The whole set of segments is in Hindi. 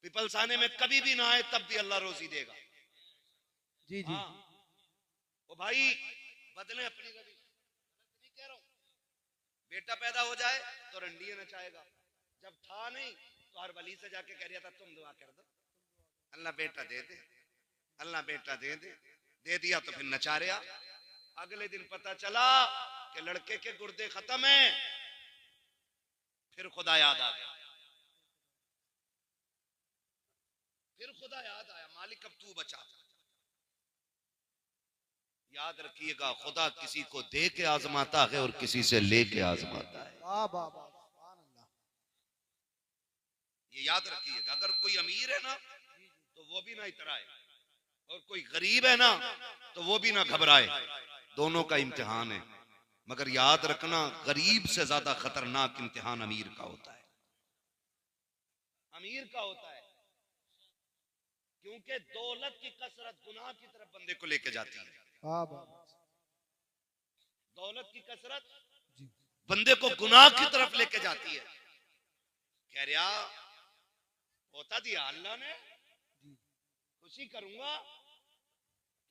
पिपलसाने में कभी भी ना आए तब भी अल्लाह रोजी देगा। जी जी। हाँ, वो भाई बदले अपनी रवि, नहीं कह रहा हूं। बेटा पैदा हो जाए तो रंडिये नचाएगा, जब था नहीं तो हर वली से जाके कह रहा था तुम दुआ कर दो, अल्लाह बेटा दे दे, अल्लाह बेटा दे दे। दे दिया तो फिर नचा रहा। अगले दिन पता चला कि लड़के के गुर्दे खत्म हैं। फिर खुदा याद आ गया, फिर खुदा याद आया, मालिक अब तू बचा। याद रखिएगा, खुदा किसी को दे के आजमाता है और किसी से लेके आजमाता है। वाह वाह वाह, सुभान अल्लाह। ये याद रखिएगा, अगर कोई अमीर है ना तो वो भी ना इतराए, और कोई गरीब है ना तो वो भी ना घबराए। दोनों का इम्तिहान है, मगर याद रखना गरीब से ज्यादा खतरनाक इम्तिहान अमीर का होता है। अमीर का होता है, क्योंकि दौलत की कसरत गुनाह की तरफ बंदे को लेके जाती है। वाह वाह वाह। दौलत की कसरत जी बंदे को गुनाह की तरफ लेके जाती है। कह रहा होता दिया अल्लाह ने, जी। खुशी करूंगा।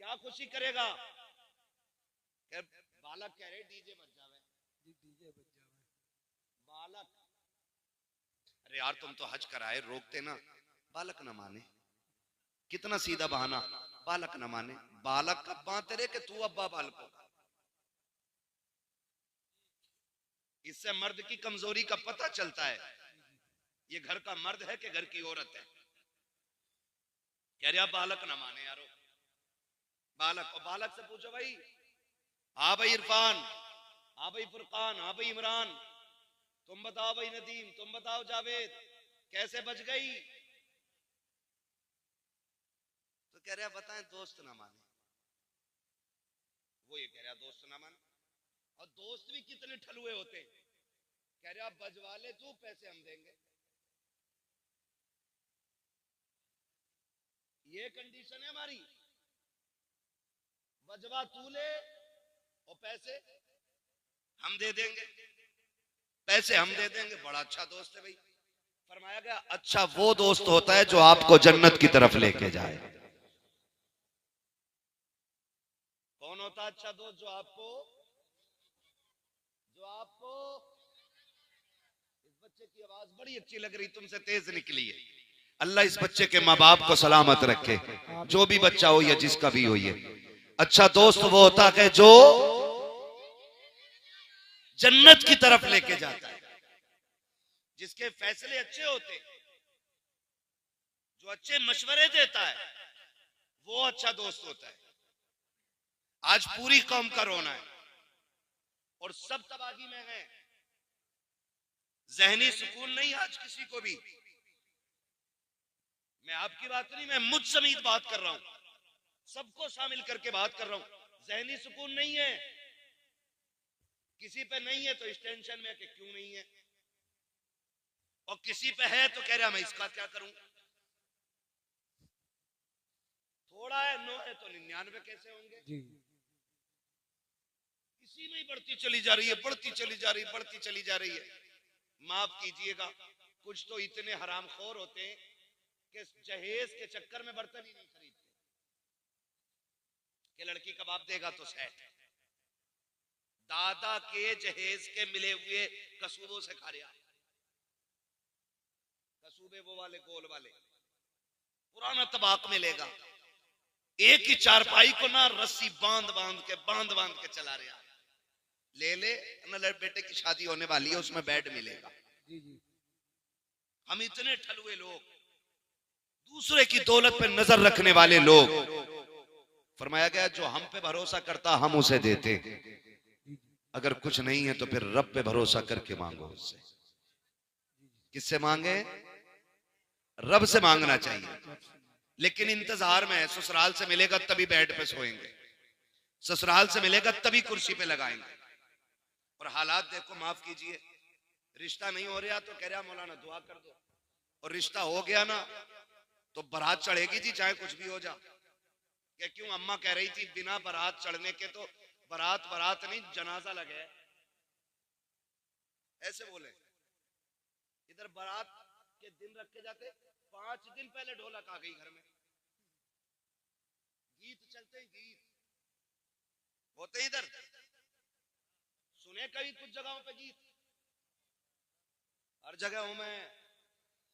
क्या खुशी करेगा? बालक कह रहे डीजे बज जावे, जी डीजे बज जावे। बालक, अरे यार तुम तो हज कराए, रोकते ना। बालक ना माने, कितना सीधा बहाना। बालक ना माने, बालक कब बांधते रहे कि तू अब्बा बालक हो। इससे मर्द की कमजोरी का पता चलता है, ये घर का मर्द है कि घर की औरत है। कह रहा बालक ना माने यारो, बालक। और बालक से पूछो भाई, हाँ भाई इरफान, हाँ भाई फुरकान, हाँ भाई इमरान, तुम बताओ भाई नदीम, तुम बताओ जावेद, कैसे बच गई? तो कह रहा बताएं दोस्त ना माने। वो ये कह रहा दोस्त ना माने, और दोस्त भी कितने ठलुए होते। कह रहा बजवा ले तू, पैसे हम देंगे। ये कंडीशन है हमारी, बजवा तू ले और पैसे हम दे देंगे। पैसे हम दे देंगे, बड़ा अच्छा दोस्त है भाई। फरमाया गया अच्छा वो दोस्त होता है जो आपको जन्नत की तरफ लेके जाए। कौन होता है अच्छा दोस्त? जो आपको इस बच्चे की आवाज बड़ी अच्छी लग रही, तुमसे तेज निकली है। अल्लाह इस बच्चे के माँ बाप को सलामत रखे, जो भी बच्चा हो या जिसका भी हो। ये अच्छा दोस्त वो होता है जो जन्नत की तरफ लेके जाता है, जिसके फैसले अच्छे होते, जो अच्छे मशवरे देता है, वो अच्छा दोस्त होता है। आज पूरी कौम का रोना है और सब तबाही में है, जहनी सुकून नहीं आज किसी को भी। मैं आपकी बात नहीं, मैं मुझ समेत बात कर रहा हूं, सबको शामिल करके बात कर रहा हूं। जहनी सुकून नहीं है किसी पे, नहीं है तो इस टेंशन में कि क्यों नहीं है, और किसी पे है तो कह रहा मैं इसका क्या करूं। थोड़ा है, 9 है तो 99 कैसे होंगे? जी इसी में ही बढ़ती चली जा रही है, बढ़ती चली जा रही, बढ़ती चली जा रही है। माफ कीजिएगा, कुछ तो इतने हरामखोर होते हैं कि जहेज के चक्कर में बर्तन ही नहीं खरीदते, कि लड़की कबाब देगा तो सेट। दादा के जहेज के मिले हुए कसूबों से खा रहा। कसूबे वो वाले गोल वाले, पुराना तबाक मिलेगा, एक ही चारपाई को ना रस्सी बांध बांध के चला रहा। ले ले न, बेटे की शादी होने वाली है, उसमें बेड मिलेगा। जी जी। हम इतने ठलुए लोग, दूसरे की दौलत पे नजर रखने वाले लोग। फरमाया गया जो हम पे भरोसा करता हम उसे देते, अगर कुछ नहीं है तो फिर रब पे भरोसा करके मांगो उससे। किससे मांगे? रब से मांगना चाहिए। लेकिन इंतजार में है, ससुराल से मिलेगा तभी बेड पे सोएंगे, ससुराल से मिलेगा तभी कुर्सी पे लगाएंगे। और हालात देखो, माफ कीजिए, रिश्ता नहीं हो रहा तो कह रहा मौलाना दुआ कर दो, और रिश्ता हो गया ना तो बारात चढ़ेगी जी चाहे कुछ भी हो जा। क्या क्यों? अम्मा कह रही थी बिना बारात चढ़ने के तो बारात नहीं जनाजा लगे। ऐसे बोले, इधर बारात के दिन रखे जाते 5 दिन पहले ढोलक आ गई घर में, गीत चलते हैं, गीत होते इधर, सुने कभी कुछ जगहों पे गीत, हर जगहों में।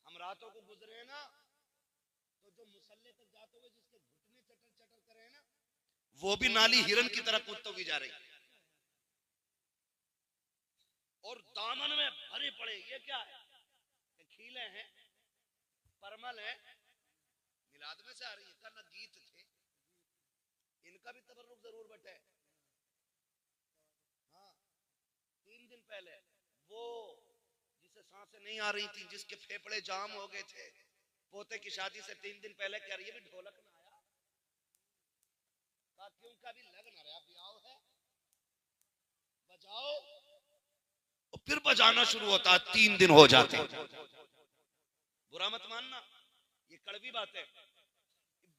हम रातों को गुजरे हैं ना, तो जो मुसल्ले तक जाते हुए जिसके घुटने चटर चटर करे हैं ना, वो भी नाली हिरन की तरह कूदते हुए जा रही है, और दामन में भरे पड़े। ये क्या है? खीले हैं, परमल है, मिलाद में से आ रही है, करना गीत थे, इनका भी तबर्रुक जरूर बटे। हाँ, 3 दिन पहले वो जिसे सांसें नहीं आ रही थी, जिसके फेफड़े जाम हो गए थे, पोते की शादी से 3 दिन पहले कह रही है भी ढोलक ना आया, क्यों का भी लग ना रहा, ब्याह है, बजाओ, और फिर बजाना शुरू होता। 3 दिन हो जाते, बुरा मत मानना, ये कड़वी बात है।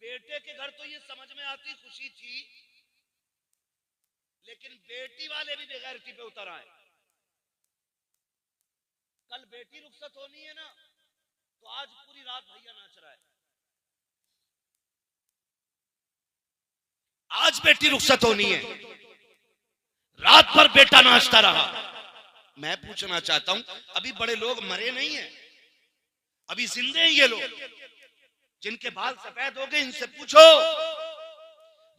बेटे के घर तो ये समझ में आती खुशी थी, लेकिन बेटी वाले भी बेगैरती पे उतर आए। कल बेटी रुखसत होनी है ना, तो आज पूरी रात भैया नाच रहा है। आज बेटी रुखसत होनी है, रात भर बेटा नाचता रहा। मैं पूछना चाहता हूं, अभी बड़े लोग मरे नहीं हैं, अभी जिंदे हैं ये लोग, जिनके बाल सफेद हो गए, इनसे पूछो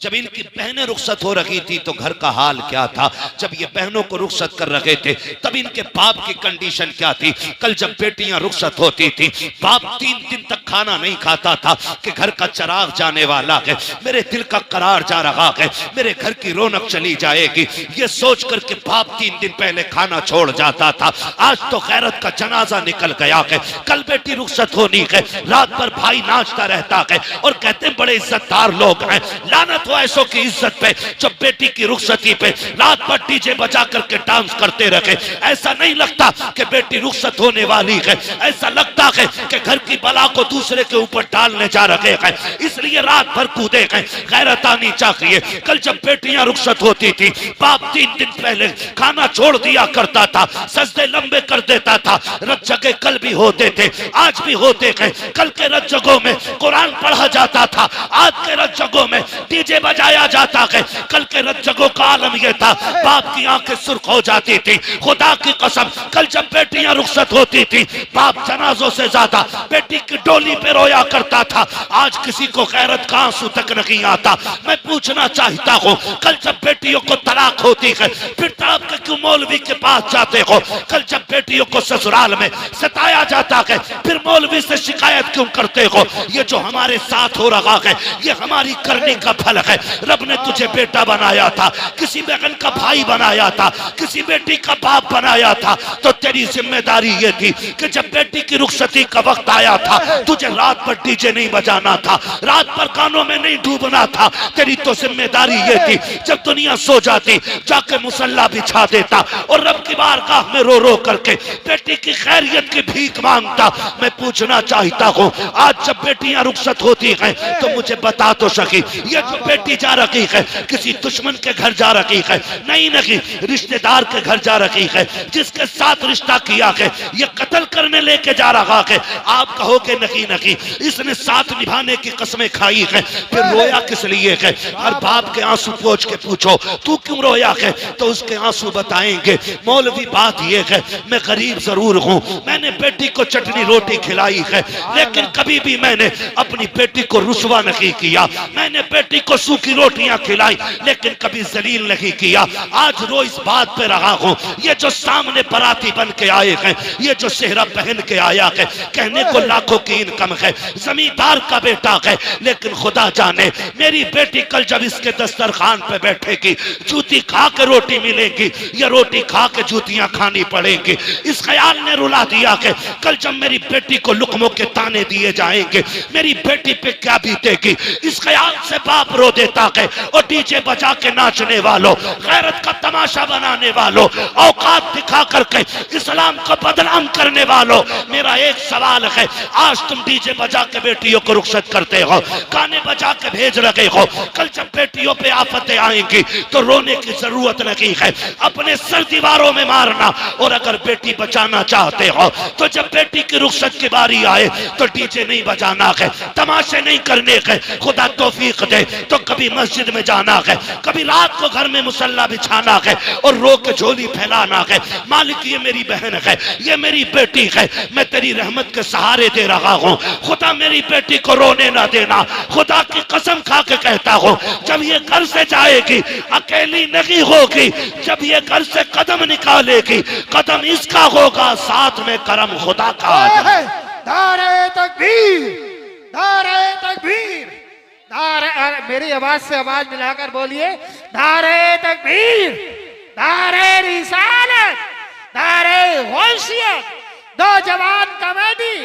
जब इनकी बहनें रुखसत हो रही थी तो घर का हाल क्या था, जब ये बहनों को रुखसत कर रहे थे तब इनके बाप की कंडीशन क्या थी। कल जब बेटियां रुखसत होती थी, बाप 3 दिन तक खाना नहीं खाता था कि घर का चिराग जाने वाला है, मेरे दिल का करार जा रहा है, मेरे घर की रौनक चली जाएगी, ये सोच करके बाप 3 दिन पहले खाना छोड़ जाता था। आज तो गैरत का जनाजा निकल गया है, कल बेटी रुखसत होनी है, रात भर भाई नाचता रहता है और कहते हैं बड़े इज्जतदार लोग हैं। लानत हो ऐसों की इज्जत पे जब बेटी की रुखसती पे रात भर डीजे बजा करके डांस करते रहे। ऐसा नहीं लगता कि बेटी रुखसत होने वाली है, ऐसा लगता है कि घर की बला को दूसरे के ऊपर डालने जा रहे हैं, इसलिए रात भर कूदे हैं। गैरत आनी चाहिए। कल जब बेटियां रुखसत होती थी, बाप 3 दिन पहले खाना छोड़ दिया करता था, सजदे लंबे कर देता था। रत जगह कल भी होते थे, आज भी होते हैं। कल के रत जगहों में कुरान पढ़ा जाता था, आज के रत जगहों में डीजे बजाया जाता है। कल के रत जगहों का आलम यह था, बाप की आंखें सुर्ख हो जाती थी। खुदा की कसम, कल जब बेटियां रुखसत होती थी, बाप जनाजों से ज्यादा बेटी की डोली पे रोया करता था। आज किसी को गैरत का आंसू तक नहीं आता। मैं पूछना चाहता हूँ, कल जब बेटियों को तलाक होती है, फिर तड़प के क्यों मौलवी के पास जाते हो? कल जब बेटियों को ससुराल में सताया जाता है, फिर मौलवी से शिकायत क्यों करते हो? ये जो हमारे साथ हो रहा है, ये हमारी करने का फल है। रब ने तुझे बेटा बनाया था, किसी बहन का भाई बनाया था, किसी बेटी का बाप बनाया था, तो तेरी जिम्मेदारी ये थी कि जब बेटी की रुखसती का वक्त आया था, तुझे रात भर डीजे नहीं बजाना था, रात भर गानों में नहीं डूबना था। तेरी तो जिम्मेदारी ये थी, जब दुनिया सो जाती जाके मुसल्ला बिछा देता और रब की बारगाह में रो रो करके बेटी की खैरियत की भीख मांगता। मैं पूछना चाहता हूँ, आज जब बेटियां रुखसत होती हैं तो मुझे बता तो सकी, ये जो बेटी जा रही है किसी दुश्मन के घर जा रही है? नहीं नहीं, रिश्तेदार के घर जा रही है, जिसके साथ रिश्ता किया है ये कत्ल करने लेके जा रहा है। आप कहोगे नहीं नहीं, इसने साथ निभाने की कसमें खाई है, फिर रोया किस लिए है? हर बाप के आंसू पोंछ के पूछो तू क्यों रोया है, तो उसके आंसू बताएंगे। मौलवी बात ये है, मैं गरीब जरूर हूँ, मैंने बेटी को चटनी रोटी खिलाई है, लेकिन कभी भी मैंने अपनी बेटी को रुसवा नहीं किया। मैंने बेटी को सूखी रोटियां खिलाई, लेकिन कभी जलील नहीं किया। आज रो इस बात पे रहा हूँ, ये जो सामने बराती बन के आए हैं, ये जो सेहरा पहन के आया है, कहने को लाखों की इनकम है, जमींदार का बेटा है, लेकिन खुदा जाने मेरी बेटी कल जब इसके दस्तरखान पे बैठेगी, जूती खा के रोटी मिलेगी या रोटी खा के जूतियां खानी पड़ेंगी। इस ख्याल ने रुला दिया कि कल जब मेरी बेटी को लुकमों के ताने दिए जाएंगे, मेरी बेटी पे क्या बीतेगी। इस ख्याल से बाप रो रो देता है। और डीजे बजा के नाचने वालों, गैरत का तमाशा बनाने वालों, औकात दिखा करके इस्लाम को बदनाम करने वालों, मेरा एक सवाल है, आज तुम डीजे बजा के बेटियों को रुखसत करते हो, गाने बजा के भेज रहे हो, कल जब बेटियों पे आफतें आएंगी तो रोने की जरूरत नहीं है, अपने सर दीवारों में मारना। और अगर बेटी बचाना चाहते हो तो जब बेटी की रुखसत की बारी आए तो डीजे नहीं बजाना है, तमाशे नहीं करने हैं। खुदा तौफीक दे तो कभी मस्जिद में जाना है, कभी रात को घर में मुसल्ला बिछाना है और रो के झोली फैलाना है। मालिक ये मेरी बहन है, ये मेरी बेटी है, मैं तेरी रहमत के सहारे दे रहा हूँ, खुदा मेरी बेटी को रोने ना देना। खुदा की कसम खा के कहता हूँ, जब ये घर से जाएगी अकेली नहीं होगी, जब ये घर से कदम निकालेगी कदम इसका होगा, साथ में करम खुदा का आ जाए। नारे तकबीर, नारे तकबीर, नारे, मेरी आवाज से आवाज मिलाकर बोलिए, नारे तकबीर, नारे रिसालत, नारे गौसियत, नौजवान कमेटी,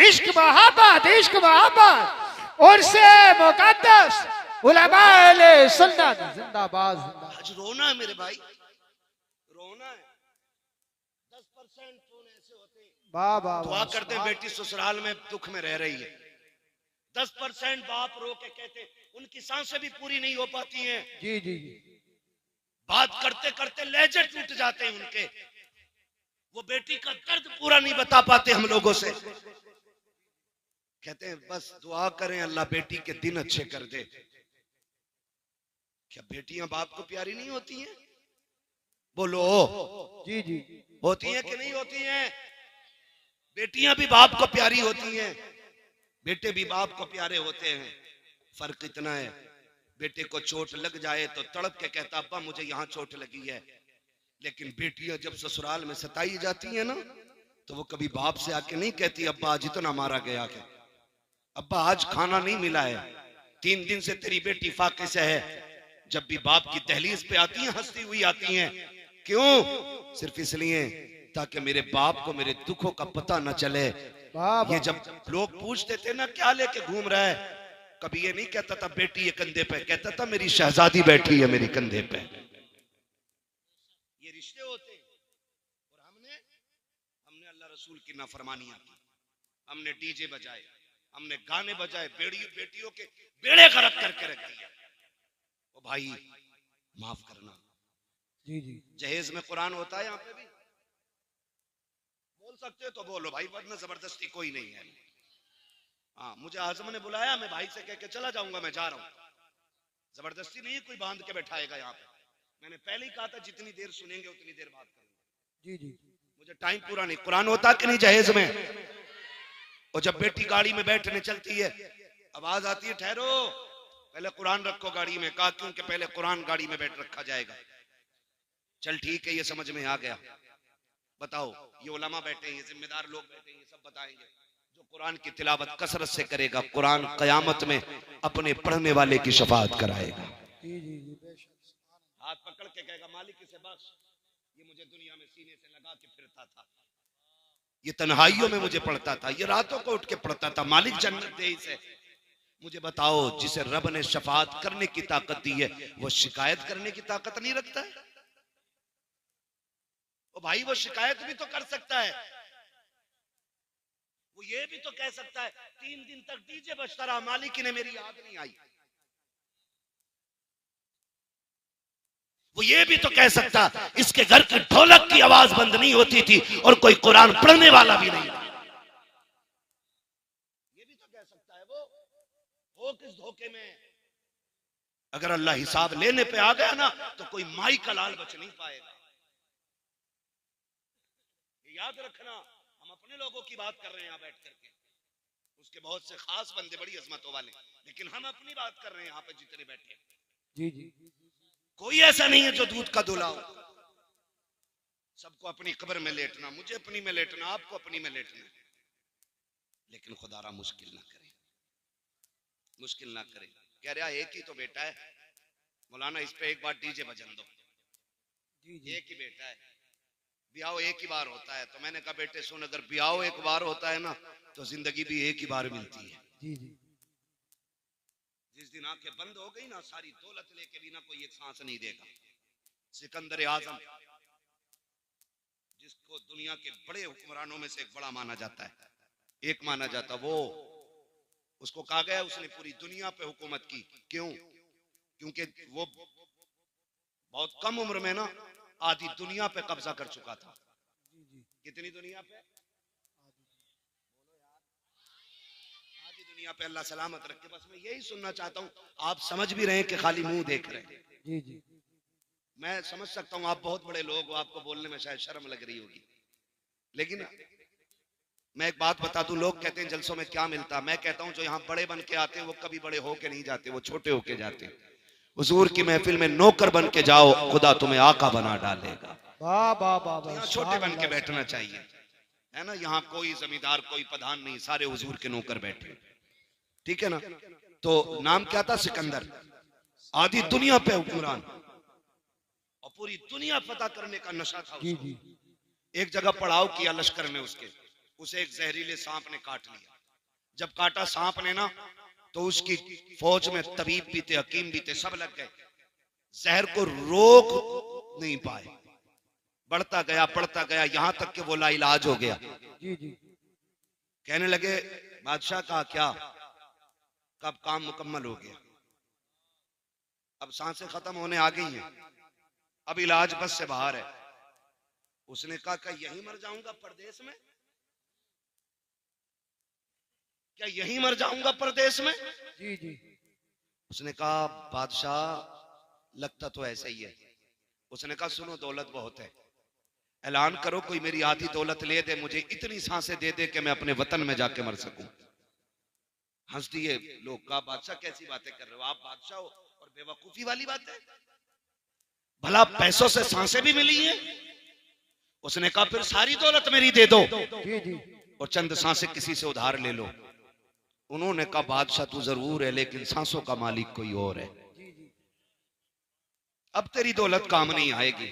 इश्क मोहब्बत, इश्क मोहब्बत, उर्से मुकद्दस, उलमा अहले सुन्नत जिंदाबाद, जिंदाबाद। आज रोना है मेरे भाई, रोना है। 10% फोन ऐसे होते हैं, वाह वाह, दुआ करते हैं बेटी ससुराल में दुख में रह रही है। 10% बाप रो के कहते उनकी सांसें भी पूरी नहीं हो पाती हैं, जी जी जी, बात करते करते लहजे टूट जाते हैं उनके, वो बेटी का दर्द पूरा नहीं बता पाते हम लोगों से। कहते हैं बस दुआ करें अल्लाह बेटी के दिन अच्छे कर दे। क्या बेटियां बाप को प्यारी नहीं होती हैं? बोलो, जी जी, होती हैं कि नहीं होती हैं? बेटियां भी बाप को प्यारी होती हैं, बेटे भी बाप को प्यारे होते हैं। फर्क इतना है, बेटे को चोट लग जाए तो तड़प के कहता अब्बा मुझे यहाँ चोट लगी है, लेकिन बेटियां जब ससुराल में सताई जाती है ना तो वो कभी बाप से आके नहीं कहती अब्बा आज इतना मारा गया है, अब्बा आज खाना नहीं मिला है, 3 दिन से तेरी बेटी फाके से है। जब भी बाप की दहलीज पे आती हैं हंसती हुई आती हैं, क्यों? सिर्फ इसलिए ताकि मेरे बाप को मेरे दुखों का पता न चले। ये जब लोग पूछते थे ना क्या लेके घूम रहा है, कभी ये नहीं कहता था बेटी ये कंधे पे, कहता था मेरी शहजादी बैठी है मेरी कंधे पे। ये रिश्ते होते हैं। और हमने अल्लाह रसूल की नाफरमानियां की, हमने डीजे बजाए, हमने गाने बजाए, बेटियों के बेड़े गरक करके रख दिया। ओ भाई माफ करना, जी जी, जहेज में कुरान होता है यहाँ पे भी? बोल सकते हो तो बोलो भाई, वरना जबरदस्ती कोई नहीं है। हाँ, मुझे आजम ने बुलाया, मैं भाई से कह के चला जाऊंगा, मैं जा रहा हूँ, जबरदस्ती नहीं कोई बांध के बैठाएगा यहाँ पे। मैंने पहले ही कहा था जितनी देर सुनेंगे उतनी देर बात करूंगा। जी जी, मुझे टाइम पूरा नहीं। कुरान होता कि नहीं जहेज में? और जब बेटी गाड़ी में बैठने चलती है आवाज आती है ठहरो पहले कुरान रखो गाड़ी में, कहा क्योंकि पहले कुरान गाड़ी में बैठ रखा जाएगा। चल ठीक है, ये समझ में आ गया। बताओ, ये उलमा बैठे हैं, ये जिम्मेदार लोग बैठे हैं, ये सब बताएंगे। जो कुरान की तिलावत कसरत से करेगा कुरान कयामत में अपने पढ़ने वाले की शफाअत कराएगा। जी जी जी, बेशक। हाथ पकड़ के कहेगा मालिक इसे बख्श, ये मुझे दुनिया में सीने से लगा के फिरता था, ये तन्हाइयों में मुझे पढ़ता था, ये रातों को उठ के पढ़ता था, मालिक जन्नत दे इसे। मुझे बताओ, जिसे रब ने शफाअत करने की ताकत दी है वो शिकायत करने की ताकत नहीं रखता है? ओ भाई, वो शिकायत भी तो कर सकता है, वो ये भी तो कह सकता है 3 दिन तक डीजे बजता रहा, मालिक ने मेरी याद नहीं आई। वो ये भी तो कह सकता इसके घर की ढोलक की आवाज बंद नहीं होती थी और कोई कुरान पढ़ने वाला भी नहीं। ये भी तो कह सकता है। वो किस धोखे में? अगर अल्लाह हिसाब लेने पे आ गया ना तो कोई माई का लाल बच नहीं पाएगा। ये याद रखना, हम अपने लोगों की बात कर रहे हैं यहाँ बैठ करके, उसके बहुत से खास बंदे बड़ी अजमतों वाले, लेकिन हम अपनी बात कर रहे हैं यहाँ पे जितने बैठे। जी जी, कोई ऐसा नहीं है जो दूध का धुला हो। सबको अपनी कब्र में लेटना, मुझे अपनी में लेटना, आपको अपनी में लेटना, लेकिन खुदारा मुश्किल ना करे, मुश्किल ना करे। कह रहा एक ही तो बेटा है मौलाना, इस पे एक बार डीजे बजन दो। जी जी, एक ही बेटा है, ब्याह एक ही बार होता है। तो मैंने कहा बेटे सुन, अगर ब्याह एक बार होता है ना तो जिंदगी भी एक ही बार मिलती है। जी जी, जिस दिन आंखें बंद हो गई ना, सारी दौलत लेके भी ना कोई एक सांस नहीं देगा। सिकंदर आजम, जिसको दुनिया के बड़े हुक्मरानों में से एक बड़ा माना जाता है, एक माना जाता, वो उसको कहा गया उसने पूरी दुनिया पे हुकूमत की। क्यों? क्योंकि वो बहुत कम उम्र में ना आधी दुनिया पे कब्जा कर चुका था। जी जी कितनी दुनिया पे? आधी दुनिया पे। अल्लाह सलामत रखे। बस मैं यही सुनना चाहता हूँ, आप समझ भी रहे हैं कि खाली मुंह देख रहे हैं। जी जी मैं समझ सकता हूँ आप बहुत बड़े लोग हो, आपको बोलने में शायद शर्म लग रही होगी, लेकिन मैं एक बात बता दूं, लोग कहते हैं जलसों में क्या मिलता, मैं कहता हूं जो यहाँ बड़े बन के आते हैं वो कभी बड़े होके नहीं जाते, वो छोटे होके जाते हैं। हुजूर की महफिल में नौकर बन के जाओ, खुदा तुम्हें आका बना डालेगा। वाह वाह वाह तो वाह, यहाँ छोटे सुभान बन के अल्लाह, बैठना चाहिए, है ना। यहाँ कोई जमींदार कोई प्रधान नहीं, सारे हुजूर के नौकर बैठे, ठीक है ना। तो नाम क्या था? सिकंदर। आधी दुनिया पे हुक्मरान और पूरी दुनिया फतह करने का नशा था जी उसको। जी एक जगह पड़ाव किया लश्कर ने उसके, उसे एक जहरीले सांप ने काट लिया। जब काटा सांप ने ना, तो उसकी फौज में तबीब भी थे, हकीम भी थे, सब लग गए, जहर को रोक नहीं पाए। बढ़ता गया यहां तक कि वो लाइलाज हो गया। जी जी कहने लगे बादशाह का क्या, कब काम मुकम्मल हो गया, अब सांसें खत्म होने आ गई हैं, अब इलाज बस से बाहर है। उसने कहा क्या यहीं मर जाऊंगा परदेश में? क्या यहीं मर जाऊंगा परदेश में? जी जी उसने कहा बादशाह लगता तो ऐसा ही है। उसने कहा सुनो, दौलत बहुत है, ऐलान करो कोई मेरी आधी दौलत ले दे, मुझे इतनी सांसें दे दे कि मैं अपने वतन में जाके मर सकूं। हंस दिए लोग। कहा बादशाह कैसी बातें कर रहे हो, आप बादशाह हो और बेवकूफी वाली बात है, भला पैसों से सांसें भी मिली हैं? उसने कहा फिर सारी दौलत मेरी दे दो जी जी और चंद सांसें किसी से उधार ले लो। उन्होंने कहा बादशाह तू जरूर है, लेकिन सांसों का मालिक कोई और है, जी जी अब तेरी दौलत काम नहीं आएगी।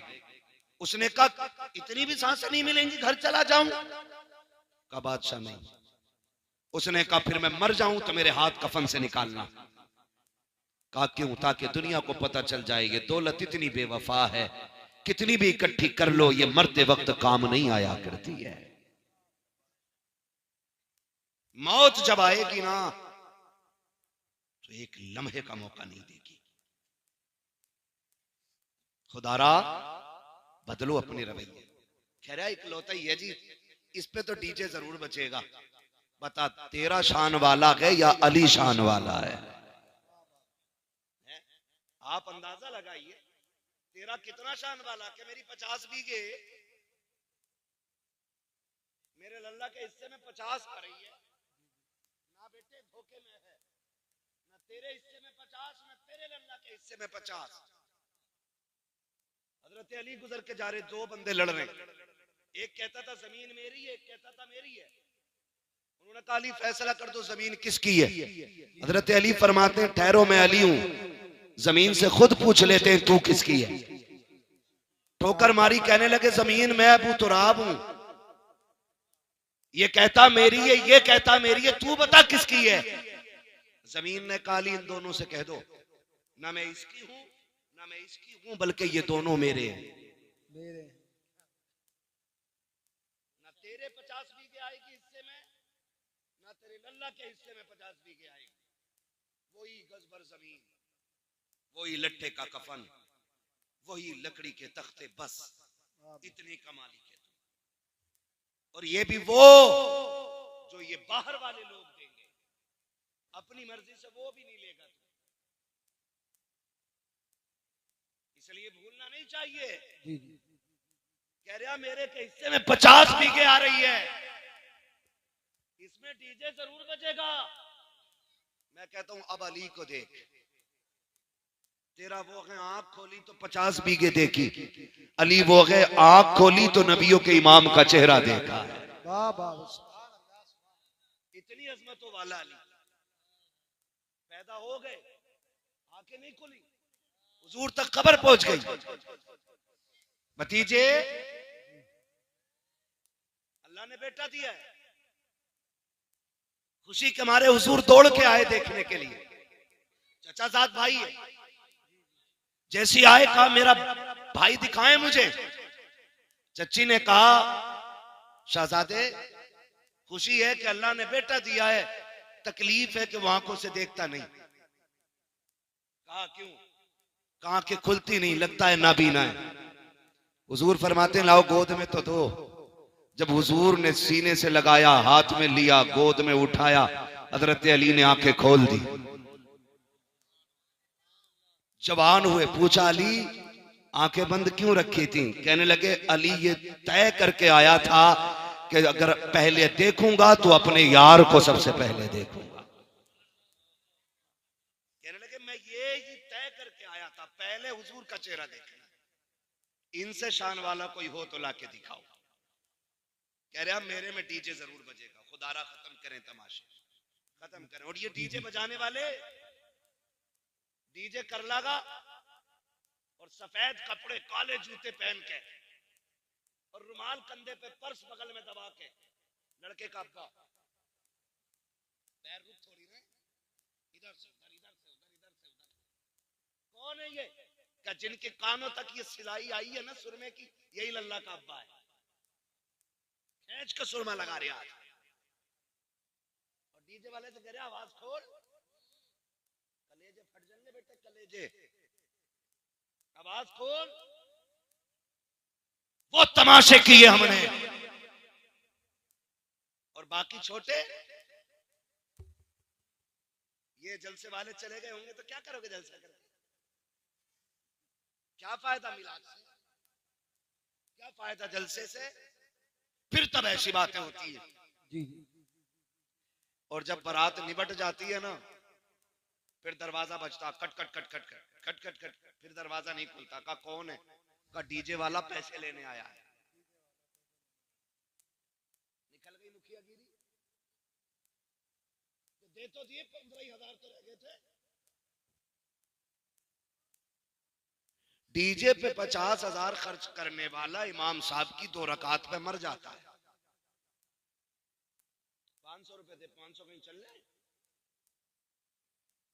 उसने कहा इतनी भी सांसें नहीं मिलेंगी, घर चला जाऊं? कहा बादशाह नहीं। उसने कहा फिर मैं मर जाऊं तो मेरे हाथ कफन से निकालना। कहा क्यों? ताकि दुनिया को पता चल जाए ये दौलत इतनी बेवफा है, कितनी भी इकट्ठी कर लो ये मरते वक्त काम नहीं आया करती है। मौत जब आएगी ना तो एक लम्हे का मौका नहीं देगी। खुदारा बदलो अपने रवैये। खैर इकलौता ही है जी, इस पे तो डीजे जरूर बचेगा। बता तेरा शान वाला है या अली शान वाला है? आप अंदाजा लगाइए, तेरा कितना शान वाला कि मेरी 50 बीघे मेरे लल्ला के हिस्से में 50 आ रही है ना बेटे, धोखे में है ना, तेरे हिस्से में 50 ना तेरे लल्ला के हिस्से में 50। हजरत अली गुजर के जा रहे, दो बंदे लड़ रहे, एक कहता था जमीन मेरी है, एक कहता था मेरी है। उन्होंने कहा अली फैसला कर दो जमीन किसकी है। हजरत अली फरमाते हैं ठहरो मैं अली हूं, जमीन से खुद पूछ लेते हैं तू किसकी है। ठोकर मारी, कहने लगे जमीन मैं अबू तुराब हूं, ये कहता मेरी है, ये कहता मेरी है, तू बता किसकी है। जमीन ने कहा अली इन दोनों से कह दो ना मैं इसकी हूं ना मैं इसकी हूं, बल्कि ये दोनों मेरे हैं। मेरे ना तेरे 50 बीघे आएगी हिस्से में, ना तेरे लल्ला के हिस्से में 50 बीघे आएगी। वही गजबर जमीन, वही लट्ठे का कफन, वही लकड़ी के तख्ते, बस इतनी कमाली के तुम। और ये भी वो जो ये बाहर वाले लोग देंगे, अपनी मर्जी से वो भी नहीं लेगा तू। इसलिए भूलना नहीं चाहिए। जी जी कह रहा मेरे के हिस्से में 50 बीघे आ रही है, इसमें डीजे जरूर बजेगा। मैं कहता हूं अब अली को देख, तेरा वो है आंख खोली तो 50 बीघे देखी, अली वो है आंख खोली तो नबियों के इमाम का चेहरा देखा है। वाह वाह, इतनी अजमतों वाला अली पैदा हो गए, आंखें नहीं खुली, हुजूर तक खबर पहुंच गई। भतीजे अल्लाह ने बेटा दिया है, खुशी के मारे हुजूर दौड़ के आए देखने के लिए। चचाजाद भाई है। जैसी आए कहा मेरा भाई दिखाएं मुझे। चच्ची ने कहा शहजादे खुशी है कि अल्लाह ने बेटा दिया है, तकलीफ है कि वो आंखों से देखता नहीं। कहा क्यों? कहा कि खुलती नहीं, लगता है नाबीना है। हुजूर फरमाते हैं लाओ गोद में तो दो। जब हुजूर ने सीने से लगाया, हाथ में लिया, गोद में उठाया, हजरत अली ने आंखें खोल दी। जवान हुए, पूछा अली आंखें बंद क्यों रखी थी? कहने लगे अली ये तय करके आया था कि अगर पहले देखूंगा तो अपने यार को सबसे पहले देखूंगा। कहने लगे मैं ये ही तय करके आया था, पहले हुजूर का चेहरा देखना। इनसे शान वाला कोई हो तो लाके दिखाओ। कह रहे मेरे में डीजे जरूर बजेगा, खुदारा खत्म करें तमाशे, खत्म करें। और ये डीजे बजाने वाले डीजे कर लगा और सफेद कपड़े काले जूते पहन के और रुमाल कंधे पे, पर्स बगल में दबा के, लड़के का अब्बा पैर रुक थोड़ी ना, इधर से उधर, इधर से उधर, इधर से उधर। कौन है ये? क्या जिनके कानों तक ये सिलाई आई है ना सुरमे की, यही लल्ला का अब्बा है। खींच के सुरमा लगा रहे आज। और डीजे वाले से कह रहे आवाज खोल, कलेजे फट जाएंगे बेटे, कलेजे, आवाज खोल। वो तमाशे किए हमने। और बाकी छोटे ये जलसे वाले चले गए होंगे तो क्या करोगे जलसा करके? क्या फायदा मिलाद से, क्या फायदा जलसे से? फिर तब ऐसी बातें होती है। जी। और जब बारात निबट जाती है ना, फिर दरवाजा बजता, cut cut cut cut cut cut cut cut. फिर दरवाजा नहीं खुलता। का कौन है? का डीजे वाला पैसे लेने आया है। निकल गई मुखियागिरी। तो दे तो दिए, 15,000 तो रह गए थे। डीजे पे 50,000 खर्च करने वाला इमाम साहब की 2 रकात पे मर जाता है। 500 रुपए दे, 500 कहीं चल रहे।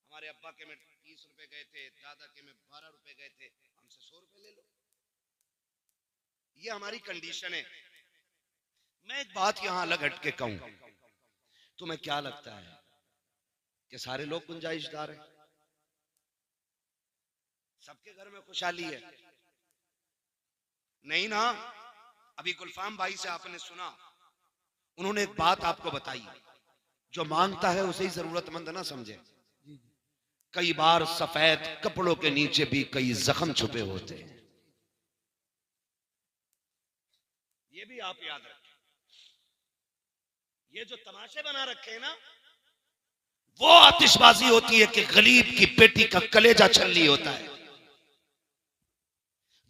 हमारे अब्बा के में 30 रुपए गए थे, दादा के में 12 रुपए गए थे, हमसे 100 रुपए ले लो। ये हमारी कंडीशन है। मैं एक बात यहां अलग हट के कहूं, तुम्हें क्या लगता है कि सारे लोग गुंजाइशदार हैं? सबके घर में खुशहाली है? नहीं ना। अभी गुलफाम भाई से आपने सुना, उन्होंने एक बात आपको बताई, जो मांगता है उसे ही जरूरतमंद ना समझे। कई बार सफेद कपड़ों के नीचे भी कई जख्म छुपे होते हैं। ये भी आप याद रखें। ये जो तमाशे बना रखे हैं ना, वो आतिशबाजी होती है कि गरीब की बेटी का कलेजा छलनी होता है।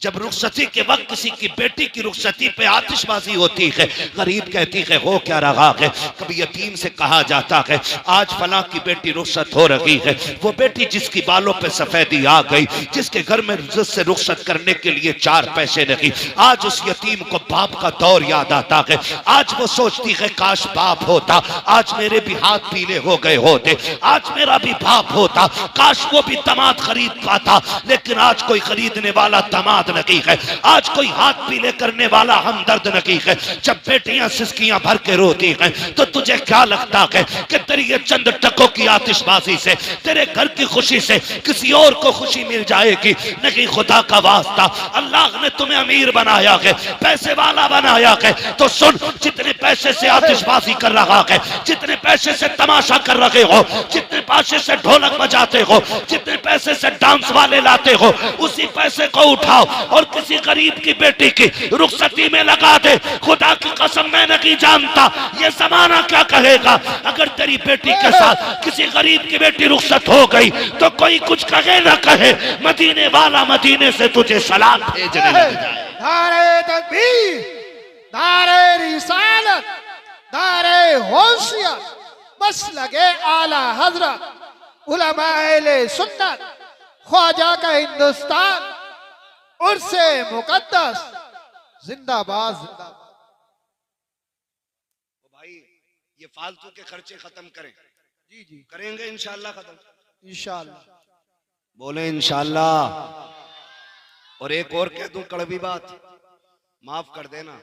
जब रुखसती के वक्त किसी की बेटी की रुखसती पे आतिशबाजी होती है, गरीब कहती है हो क्या रहा है। कभी यतीम से कहा जाता है आज फलां की बेटी रुखसत हो रही है। वो बेटी जिसकी बालों पे सफेदी आ गई, जिसके घर में जिससे रुखसत करने के लिए 4 पैसे नहीं, आज उस यतीम को बाप का दौर याद आता है। आज वो सोचती है काश बाप होता, आज मेरे भी हाथ पीले हो गए होते, आज मेरा भी बाप होता, काश वो भी दामाद खरीद पाता। लेकिन आज कोई खरीदने वाला दामाद नहीं है, आज कोई हाथ पीले करने वाला हमदर्द नहीं है। जब बेटियां सिसकियां भर के रोती हैं तो तुझे क्या लगता है कि तेरी ये चंद टकों की आतिशबाजी से, तेरे घर की खुशी से किसी और को खुशी मिल जाएगी? नहीं, खुदा का वास्ता, अल्लाह ने तुम्हें अमीर बनाया है, पैसे वाला बनाया है, तो सुन, जितने पैसे से आतिशबाजी कर रहा है, जितने पैसे से तमाशा कर रहे हो, जितने पैसे से ढोलक बजाते हो, जितने पैसे से डांस वाले लाते हो, उसी पैसे को उठाओ और किसी गरीब की बेटी की रुखसती में लगा दे। खुदा की कसम मैं नहीं जानता ये जमाना क्या कहेगा। अगर तेरी बेटी के साथ किसी गरीब की बेटी रुखसत हो गई तो कोई कुछ कहे ना कहे, मदीने वाला मदीने से तुझे सलाम भेजने लग जाए। नारे तकबीर, नारे रिसालत, नारे होशियत, बस लगे आला हजरत, उलमाए सुन्नत, ख्वाजा का हिंदुस्तान, उर्से मुकद्दस, जिंदाबाद जिंदाबाद। तो भाई ये फालतू के खर्चे खत्म करें। जी जी करेंगे इंशाल्लाह खत्म। इंशाल्लाह। बोले इंशाल्लाह। और एक और कह दूं कड़वी बात, माफ कर देना,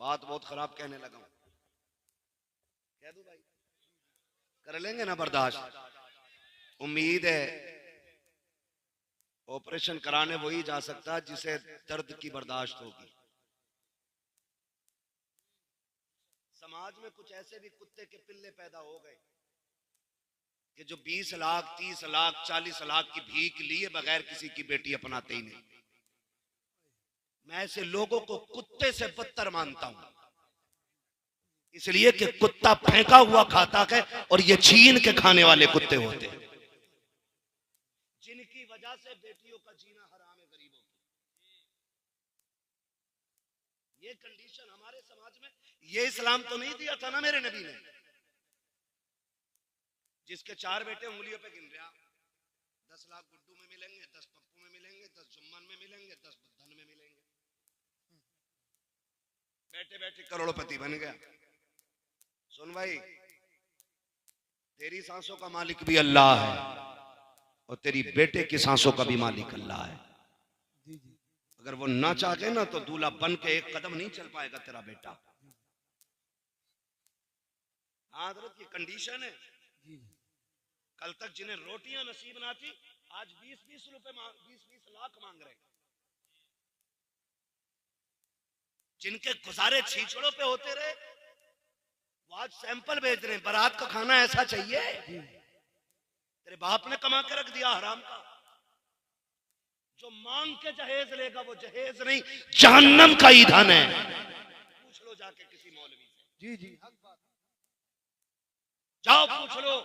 बात बहुत खराब कहने लगा हूं, कह दूं भाई, कर लेंगे ना बर्दाश्त? उम्मीद है ऑपरेशन कराने वही जा सकता है जिसे दर्द की बर्दाश्त होगी। समाज में कुछ ऐसे भी कुत्ते के पिल्ले पैदा हो गए कि जो 20 लाख 30 लाख 40 लाख की भीख लिए बगैर किसी की बेटी अपनाते ही नहीं। मैं ऐसे लोगों को कुत्ते से बदतर मानता हूं, इसलिए कि कुत्ता फेंका हुआ खाता है और ये छीन के खाने वाले कुत्ते होते हैं, जिनकी वजह से बेटियों का जीना हराम है गरीबों की। ये कंडीशन हमारे समाज में, ये इस्लाम तो नहीं दिया था ना मेरे नबी ने। जिसके 4 बेटे उंगलियों पे गिन रहा, 10 लाख गुड्डू में मिलेंगे, 10 पप्पू में मिलेंगे, 10 जुम्मन में मिलेंगे, 10 धन में मिलेंगे, बैठे बैठे करोड़पति बन गया। सुन भाई, तेरी सांसों का मालिक भी अल्लाह है और तेरी बेटे की सांसों का भी मालिक अल्लाह है। अगर वो ना चाहे ना तो दूल्हा बन के एक कदम नहीं चल पाएगा तेरा बेटा। हजरत की कंडीशन है। कल तक जिन्हें रोटियां नसीब ना थी आज 20-20 रुपए 20-20 लाख मांग रहे। जिनके गुजारे छीछड़ों पे होते रहे वो आज सैंपल भेज रहे हैं, बारात का खाना ऐसा चाहिए। तेरे बाप ने कमा के रख दिया हराम का। जो मांग के जहेज लेगा वो जहेज नहीं, जहन्नम का ईंधन है। पूछ लो जाके किसी मौलवी से। जी जी, जाओ पूछ लो,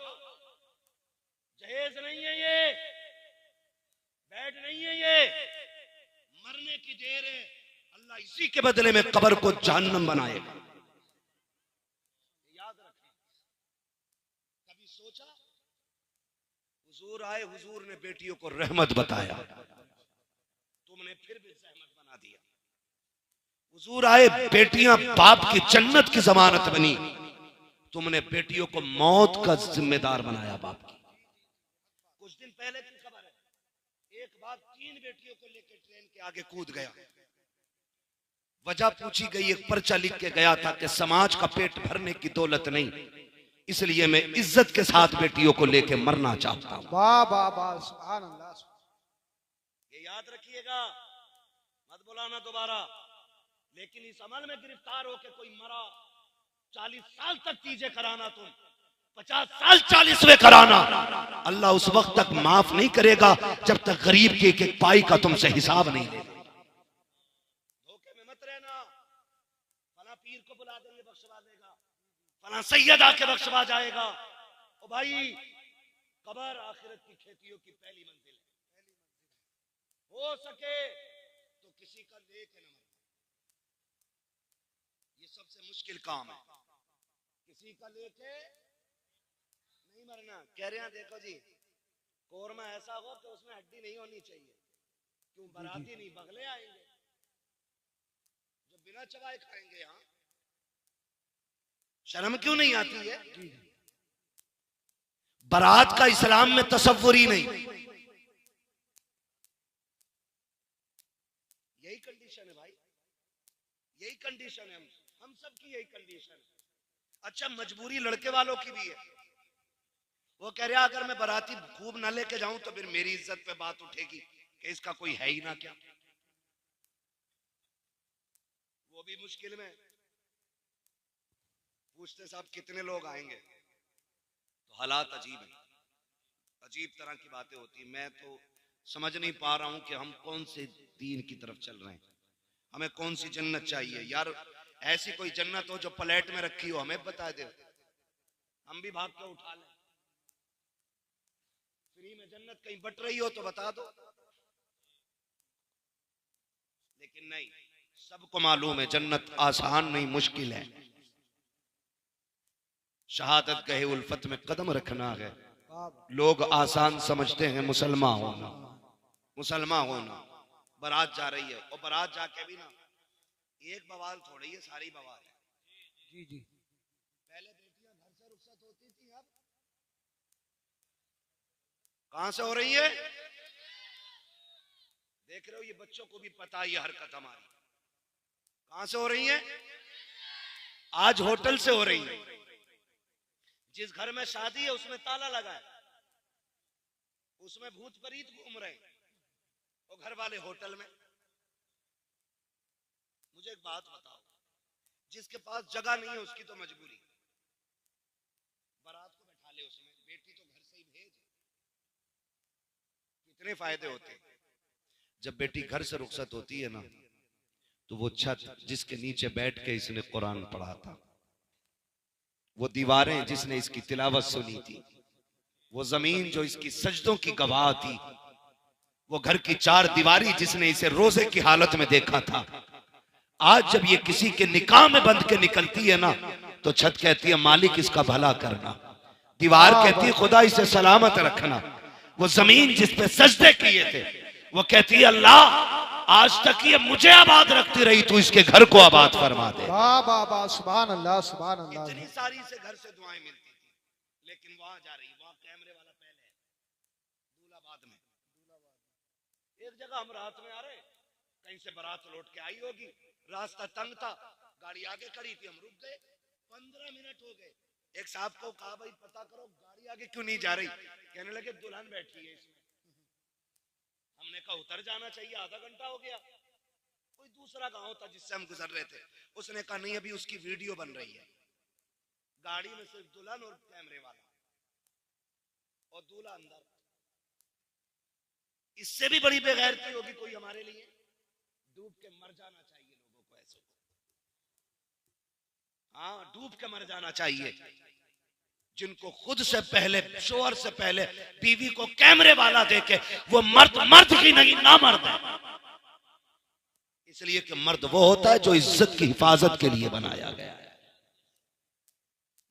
जहेज नहीं है ये, बेड नहीं है ये, मरने की देर है। अल्लाह इसी के बदले में कब्र को जहन्नम बनाएगा। याद रखें। कभी सोचा? हुजूर आए, हुजूर ने बेटियों को रहमत बताया, तुमने फिर भी सहमत बना दिया। हुजूर आए, बेटियां बाप की जन्नत की जमानत बनी, तुमने बेटियों को मौत का जिम्मेदार बनाया बाप की। कुछ दिन पहले की खबर है, एक बाप 3 बेटियों को लेकर ट्रेन के आगे कूद गया। वजह पूछी गई, एक पर्चा लिख के गया था कि समाज का पेट भरने की दौलत नहीं, इसलिए मैं इज्जत के साथ बेटियों को लेकर मरना चाहता हूं। वाह वाह वाह, सुभान अल्लाह। ये याद रखिएगा, मत बुलाना दोबारा। लेकिन इस अमल में गिरफ्तार होकर कोई मरा, 40 साल तक चीजें कराना, तुम 50 साल 40वें कराना, अल्लाह उस वक्त तक माफ नहीं करेगा जब तक गरीब के एक पाई का तुमसे हिसाब नहीं ले। धोखे में मत रहना। फला पीर को बुला देंगे बख्शवा देगा, फला सैयद आके बख्शवा जाएगा। ओ भाई, कब्र आखिरत की खेतियों की पहली मंजिल है। हो सके तो किसी का लेके न मरना, ये सबसे मुश्किल काम है। किसी का लेके नहीं मरना। कह रहे हैं देखो जी, कोरमा ऐसा हो कि उसमें हड्डी नहीं होनी चाहिए। क्यों? बाराती नहीं, बगले आएंगे जो बिना चबाए खाएंगे। यहाँ शर्म क्यों नहीं आती है? बारात का इस्लाम में तसव्वुर ही नहीं। यही कंडीशन है भाई, यही कंडीशन है। हम सब की यही कंडीशन है। अच्छा, मजबूरी लड़के वालों की भी है। वो कह रहा अगर मैं बाराती खूब ना लेके जाऊं तो फिर मेरी इज्जत पे बात उठेगी कि इसका कोई है ही ना क्या। वो भी मुश्किल में। पूछते साहब कितने लोग आएंगे, तो हालात अजीब है, अजीब तरह की बातें होती। मैं तो समझ नहीं पा रहा हूं कि हम कौन से दीन की तरफ चल रहे हैं, हमें कौन सी जन्नत चाहिए। यार ऐसी कोई जन्नत हो जो प्लेट में रखी हो, हमें बता दे, हम भी भाग के उठा लें। फ्री में जन्नत कहीं बट रही हो तो बता दो। लेकिन नहीं, सबको मालूम है जन्नत आसान नहीं, मुश्किल है। शहादत गहे उल्फत में कदम रखना है। लोग आसान समझते हैं मुसलमान होना, मुसलमान होना। बारात जा रही है और बारात जाके भी ना एक बवाल थोड़ी है, सारी बवाल है। जी जी, पहले बेटियां घर से रुखसत होती थी, अब कहां से हो रही है? देख रहे हो, ये बच्चों को भी पता है ये हरकत हमारी कहां से हो रही है। आज होटल से हो रही है। जिस घर में शादी है उसमें ताला लगा है, उसमें भूत प्रीत घूम रहे हैं, और घर वाले होटल में। मुझे एक बात बताओ, जिसके पास जगह नहीं है उसकी तो मजबूरी, बारात को बैठा ले उसमें, बेटी तो घर से ही भेज। कितने फायदे होते हैं। जब बेटी घर से रुखसत होती है ना, तो वो छत जिसके नीचे बैठ के इसने कुरान पढ़ा था, वो दीवारें जिसने इसकी तिलावत सुनी थी, वो जमीन जो इसकी सजदों की गवाह थी, वो घर की चार दीवारी जिसने इसे रोजे की हालत में देखा था, आज जब ये किसी के निकाह में बंध के निकलती है ना, तो छत कहती है मालिक इसका भला करना, दीवार कहती है खुदा इसे सलामत रखना, वो जमीन जिस पे सजदे किए थे वो कहती है अल्लाह आज तक ये मुझे आबाद रखती रही, तू इसके घर को आबाद फरमा दे। वाह वाह वाह, सुभान अल्लाह सुभान अल्लाह। इतनी सारी से घर से दुआएं मिलती थी, लेकिन वहां जा रही, वहां कैमरे वाला पहले है, दूल्हाबाद में। एक जगह हम रात में आ रहे, कहीं से बारात लौट के आई होगी, रास्ता तंग था, गाड़ी आगे खड़ी थी, हम रुक गए, 15 मिनट हो गए। एक साहब को कहा भाई पता करो गाड़ी आगे क्यों नहीं जा रही, कहने लगे दुल्हन बैठी है इसमें। हमने कहा उतर जाना चाहिए, आधा घंटा हो गया। कोई दूसरा गांव था जिससे हम गुजर रहे थे, उसने कहा नहीं अभी उसकी वीडियो बन रही है। गाड़ी में सिर्फ दुल्हन और कैमरे वाला, और दूल्हा अंदर। इससे भी बड़ी बेगैरती होगी कोई हमारे लिए? डूब के मर जाना चाहिए लोगों को ऐसे। हाँ, डूब के मर जाना चाहिए। जिनको खुद से पहले, शोहर से पहले बीवी को कैमरे वाला देके, वो मर्द की नहीं ना मर्द है। इसलिए कि मर्द वो होता है जो इज्जत की हिफाजत के लिए बनाया गया है।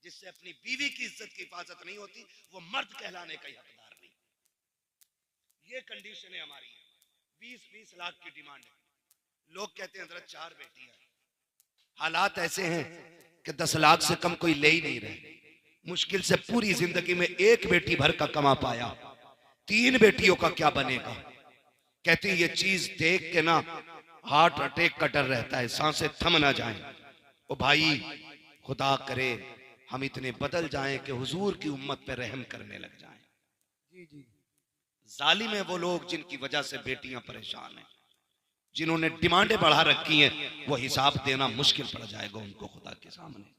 जिससे अपनी बीवी की इज्जत की हिफाजत नहीं होती, वो मर्द कहलाने का हकदार नहीं। ये कंडीशन है हमारी। 20-20 लाख की डिमांड है। लोग कहते हैं हजरत 4 बेटियां हैं। हालात ऐसे हैं कि 10 लाख से कम कोई ले ही नहीं रहे। मुश्किल से पूरी जिंदगी में 1 बेटी भर का कमा पाया, 3 बेटियों का क्या बनेगा? कहती ये चीज देख के ना हार्ट अटैक का डर रहता है, सांसें थम ना जाएं। ओ भाई, खुदा करे हम इतने बदल जाएं कि हुजूर की उम्मत पे रहम करने लग जाएं। जी जी। जालिम है वो लोग जिनकी वजह से बेटियां परेशान हैं, जिन्होंने डिमांडें बढ़ा रखी हैं, वो हिसाब देना मुश्किल पड़ जाएगा उनको खुदा के सामने।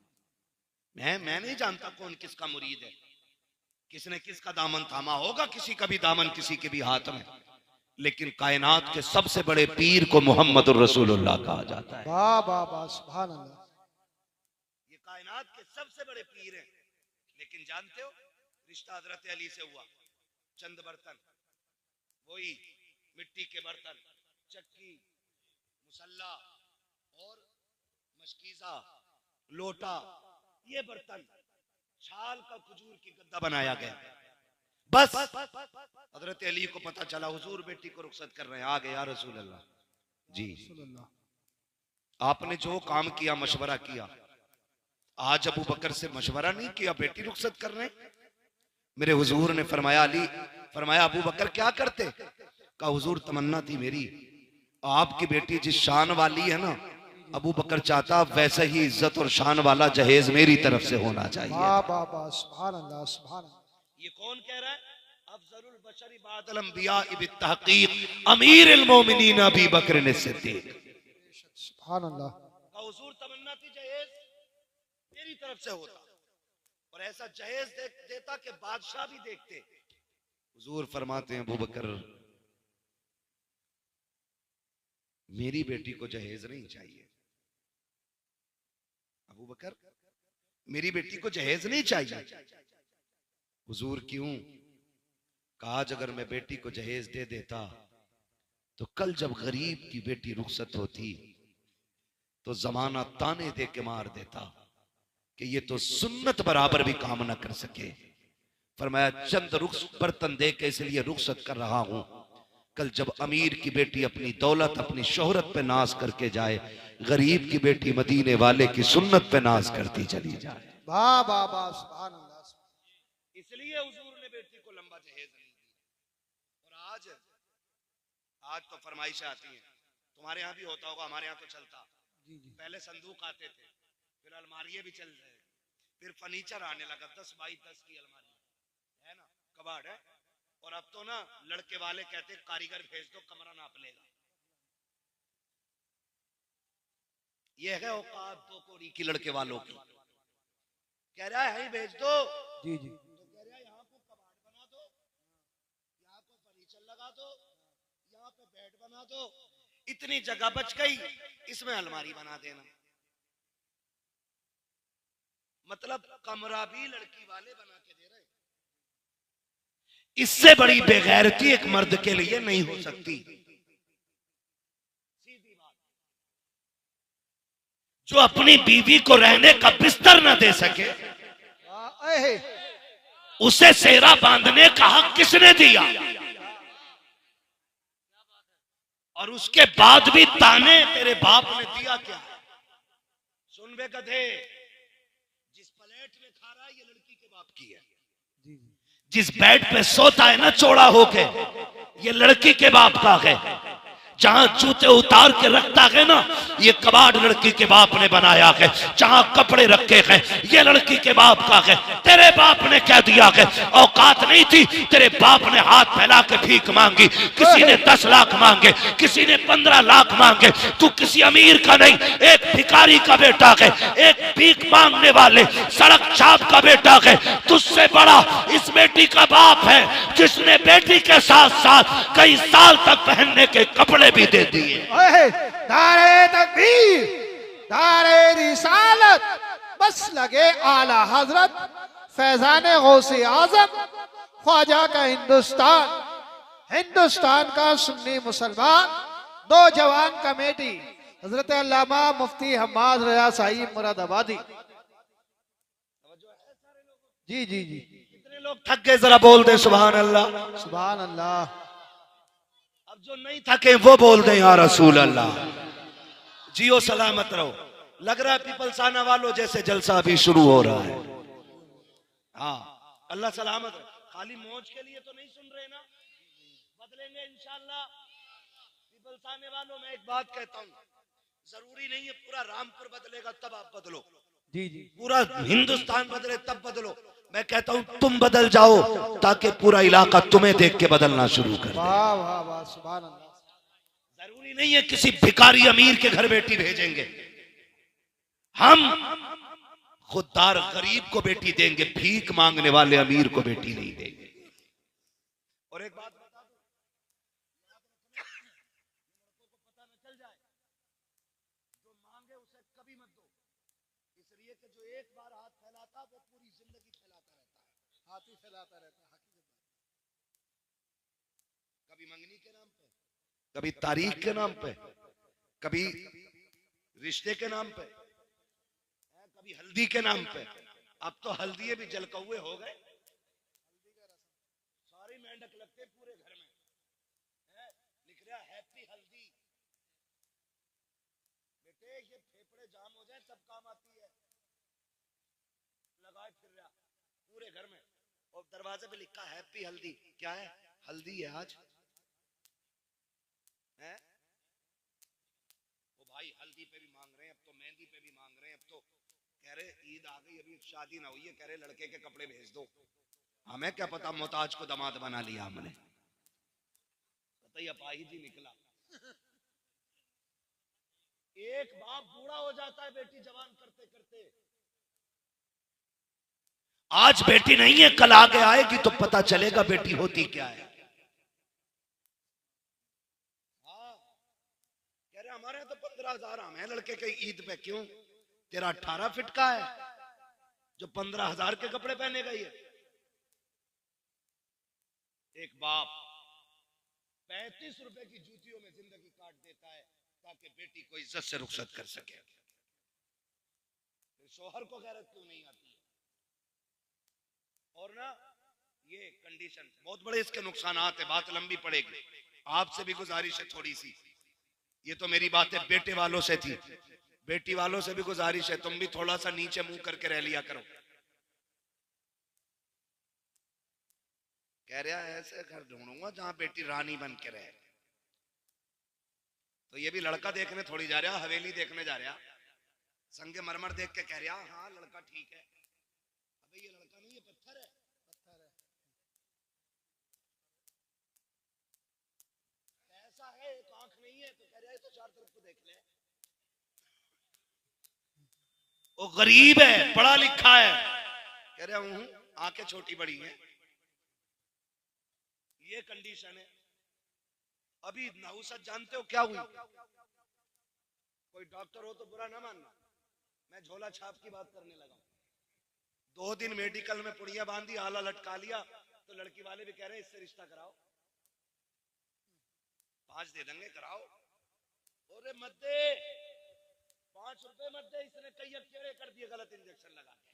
मैं नहीं जानता कौन किसका मुरीद है, किसने किसका दामन थामा होगा, किसी का भी दामन किसी के भी हाथ में, लेकिन कायनात के सबसे बड़े पीर को मोहम्मद रसूलुल्लाह कहा जाता है। वाह वाह वाह, सुभान अल्लाह। ये कायनात के सबसे बड़े पीर हैं। लेकिन जानते हो रिश्ता हजरत अली से हुआ। चंद बर्तन, वही मिट्टी के बर्तन, चक्की, मुसल्ला और मशकीजा, लोटा, ये बर्तन, छाल का खजूर की गद्दा बनाया गया। बस हजरत अली को पता चला हुजूर बेटी को रुखसत कर रहे हैं, आ गए या रसूल अल्लाह जी। आपने जो काम किया, मशवरा किया, आज अबू बकर से मशवरा नहीं किया, बेटी रुखसत कर रहे हैं। मेरे हुजूर ने फरमाया अली, फरमाया अबू बकर क्या करते? कहा हुजूर तमन्ना थी मेरी, आपकी बेटी जिस शान वाली है ना, अबू बकर चाहता वैसे ही इज्जत और शान वाला जहेज मेरी तरफ से होना चाहिए। वाह वाह वाह, सुभान अल्लाह सुभान अल्लाह। ये कौन कह रहा है? अफजलुल बशरी बादल अंबिया बित्तहकीक अमीरुल मोमिनीन अबू बकर सिद्दीक। सुभान अल्लाह। हुजूर तमन्ना थी जहेज मेरी तरफ से होता, और ऐसा जहेज देता कि बादशाह भी देखते। हुजूर फरमाते हैं अबू बकर मेरी बेटी को जहेज नहीं चाहिए। अबू बकर मेरी बेटी को जहेज नहीं चाहिए। हुजूर क्यों? कहा अगर मैं बेटी को जहेज दे देता तो कल जब गरीब की बेटी रुखसत होती तो जमाना ताने दे के मार देता कि ये तो सुन्नत बराबर भी काम ना कर सके। फरमाया चंद बर्तन दे के इसलिए रुखसत कर रहा हूं, कल जब अमीर की बेटी अपनी दौलत, अपनी शोहरत पे नाज करके जाए, गरीब की बेटी मदीने वाले की सुन्नत पे नाज करती चली जाए। वाह वाह वाह, सुभान अल्लाह। इसलिए हुजूर ने बेटी को लंबा जहेज नहीं दी। और आज आज तो फरमाइशें आती हैं, तुम्हारे यहाँ भी होता होगा, हमारे यहाँ तो चलता। जी जी। पहले संदूक आते थे, फिर अलमारियां भी चल रहे, फिर फर्नीचर आने लगा 10 बाई 10 की अलमारी, है ना, कबाड़ है। और अब तो ना लड़के वाले कहते कारीगर भेज दो, कमरा नाप लेगा। ये है औकात दो कोड़ी की लड़के वालों की। कह रहा है भेज दो, जी जी। तो कह रहा है यहाँ को कबाड़ बना दो, यहाँ को फर्नीचर लगा दो, यहाँ पे बेड बना दो, इतनी जगह बच गई, इसमें अलमारी बना देना। मतलब कमरा भी लड़की वाले बना के दे रहे। इससे बड़ी बेगैरती एक मर्द के लिए नहीं हो सकती। सीधी बात। जो अपनी बीवी को रहने का बिस्तर न दे सके, उसे सेहरा बांधने का हक किसने दिया? और उसके बाद भी ताने तेरे बाप ने दिया क्या? सुन बे गधे, जिस प्लेट में खा रहा है ये लड़की के बाप की है, जिस बेड पे सोता है ना चौड़ा होके, ये लड़की के बाप का है। जहां जूते उतार के रखता है ना, ये कबाड़ लड़की के बाप ने बनाया है। जहां कपड़े रखे हैं, ये लड़की के बाप का है। तेरे बाप ने कह दिया है, औकात नहीं थी, तेरे बाप ने हाथ फैला के भीख मांगी। किसी ने 10 लाख मांगे, किसी ने 15 लाख मांगे। तू किसी अमीर का नहीं, एक भिखारी का बेटा है, एक भीख मांगने वाले सड़क छाप का बेटा है। तुझसे बड़ा इस बेटी का बाप है, जिसने बेटी के साथ साथ कई साल तक पहनने के कपड़े भी दे दिए। नारे तकबीर, नारे रिसालत, बस लगे आला हजरत फैजान गौसे आजम ख्वाजा का हिंदुस्तान, हिंदुस्तान का सुन्नी मुसलमान नौजवान कमेटी हजरत अल्लामा मुफ्ती हम्माद रजा साहिब मुरादाबादी। जी जी जी। कितने लोग थक गए, जरा बोल दे सुभान अल्लाह। सुभान अल्लाह। अब जो नहीं थके वो बोल दे या रसूल अल्लाह। जियो सलामत रहो। लग रहा है पीपलसाना वालों जैसे जलसा भी शुरू हो रहा है। हाँ, अल्लाह सलामत रहे। खाली मौज के लिए तो नहीं सुन रहे ना, बदलेंगे इंशाल्लाह। पीपलसाने वालों, मैं एक बात कहता हूँ, जरूरी नहीं है पूरा रामपुर बदलेगा तब आप बदलो, जी जी। पूरा हिंदुस्तान बदले तब बदलो। मैं कहता हूं तुम बदल जाओ ताकि पूरा इलाका तुम्हें देख के बदलना शुरू कर दे। वाह वाह वाह, सुभान अल्लाह। जरूरी नहीं है किसी भिखारी अमीर के घर बेटी भेजेंगे, हम खुददार गरीब को बेटी देंगे, भीख मांगने वाले अमीर को बेटी नहीं देंगे। और एक बात बता दूं, पता न चल जाए, जो मांगे उसे कभी मत दो, इसलिए कि जो एक बार हाथ फैलाता वो पूरी जिंदगी फैलाता रहता है, हाथ ही फैलाता रहता है। कभी मंगनी के नाम पे, कभी तारीख के नाम पे, कभी रिश्ते के नाम पे, कभी हल्दी के नाम पे। अब तो हल्दी भी जलकौए हो गए, सारी मेंढक लगते पूरे घर में है, लिख रहा हैप्पी हल्दी। बेटे ये फेफड़े जाम हो जाए तब काम आती है, लगाए फिर रहा पूरे घर में, और दरवाजे पे लिखा हैप्पी हल्दी। क्या है? हल्दी है आज है। वो भाई हल्दी पे भी मांग रहे हैं, अब तो मेहंदी पे भी मांग रहे हैं, अब तो कह रहे ईद आ गई, अभी शादी ना हुई है, कह रहे लड़के के कपड़े भेज दो। हमें क्या पता मोहताज को दामाद बना लिया हमने, अपाहिज ही निकला। एक बाप बूढ़ा हो जाता है बेटी जवान करते करते। आज बेटी नहीं है, कल आगे आएगी तो पता चलेगा बेटी होती क्या है। कह रहे हमारे यहाँ तो 15,000 हम है लड़के के ईद पे, क्यों? तेरा 18 फीट का है जो 15,000 के कपड़े पहने गई है। एक बाप 35 रुपए की जूतियों में जिंदगी काट देता है ताकि बेटी को इज्जत से रुखसत कर सके। शोहर को गैरत क्यों नहीं आती? और ना ये कंडीशन बहुत बड़े इसके नुकसानात है, बात लंबी पड़ेगी। आपसे भी गुजारिश है थोड़ी सी, ये तो मेरी बातें बेटे वालों से थी, बेटी वालों से भी गुजारिश है, तुम भी थोड़ा सा नीचे मुंह करके रह लिया करो। कह रहा है ऐसे घर ढूंढूंगा जहां बेटी रानी बन के रहे। तो ये भी लड़का देखने थोड़ी जा रहा, हवेली देखने जा रहा, संगे मरमर देख के कह रहा हाँ लड़का ठीक है। अबे ये लड़का नहीं, ये पत्थर है। ऐसा है, एक आंख नहीं है, तो कह रहा है तो चार तरफ को देख ले। वो गरीब है, पढ़ा लिखा है, कह रहा हूं आंखें छोटी बड़ी हैं। ये कंडीशन है। अभी नहुसत जानते हो क्या हुई? कोई डॉक्टर हो तो बुरा ना मानना, मैं झोला छाप की बात करने लगा। 2 दिन मेडिकल में पुड़िया बांधी, आला लटका लिया, तो लड़की वाले भी कह रहे हैं इससे रिश्ता कराओ, 5 दे देंगे, कराओ। अरे मत दे, 5 रुपए मत दे, इसने कई अकेले कर दिए, गलत इंजेक्शन लगा के।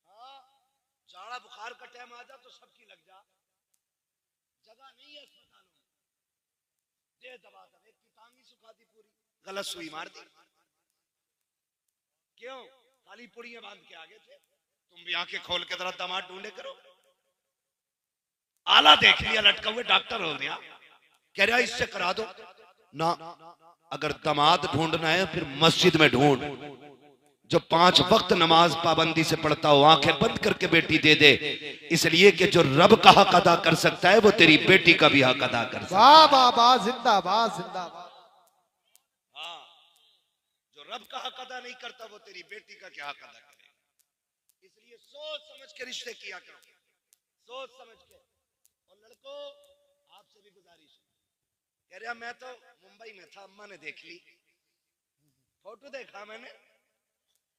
हाँ, जाड़ा बुखार का टाइम आ जा तो सबकी लग जा, जगह नहीं है अस्पतालों में, दे दबा दे, एक की टांग ही सुखा दी पूरी, गलत सुई मार दी। क्यों? खाली पुड़ियां बांध के आगे थे। तुम भी आंखें खोल के जरा दामाद ढूंढे करो। आला देख लिया लटका हुए, डॉक्टर हो गया, कह रहा इससे करा दो ना। अगर दामाद ढूंढना है फिर मस्जिद में ढूंढ, जो 5 वक्त नमाज पाबंदी से पढ़ता हो, आंखें बंद करके बेटी दे दे, इसलिए कि जो रब का हक अदा कर सकता है वो तेरी बेटी का भी हक अदा कर सकता है। वाह वाह वाह, जिंदाबाद जिंदाबाद। हाँ, जो रब का हक अदा नहीं करता वो तेरी बेटी का क्या हक अदा करेगा। इसलिए सोच समझ के रिश्ते किया करो, सोच समझ के। और लड़कों, आपसे भी गुजारिश है, कह रहा मैं तो मुंबई में था, अम्मा ने देख ली, फोटो देखा मैंने,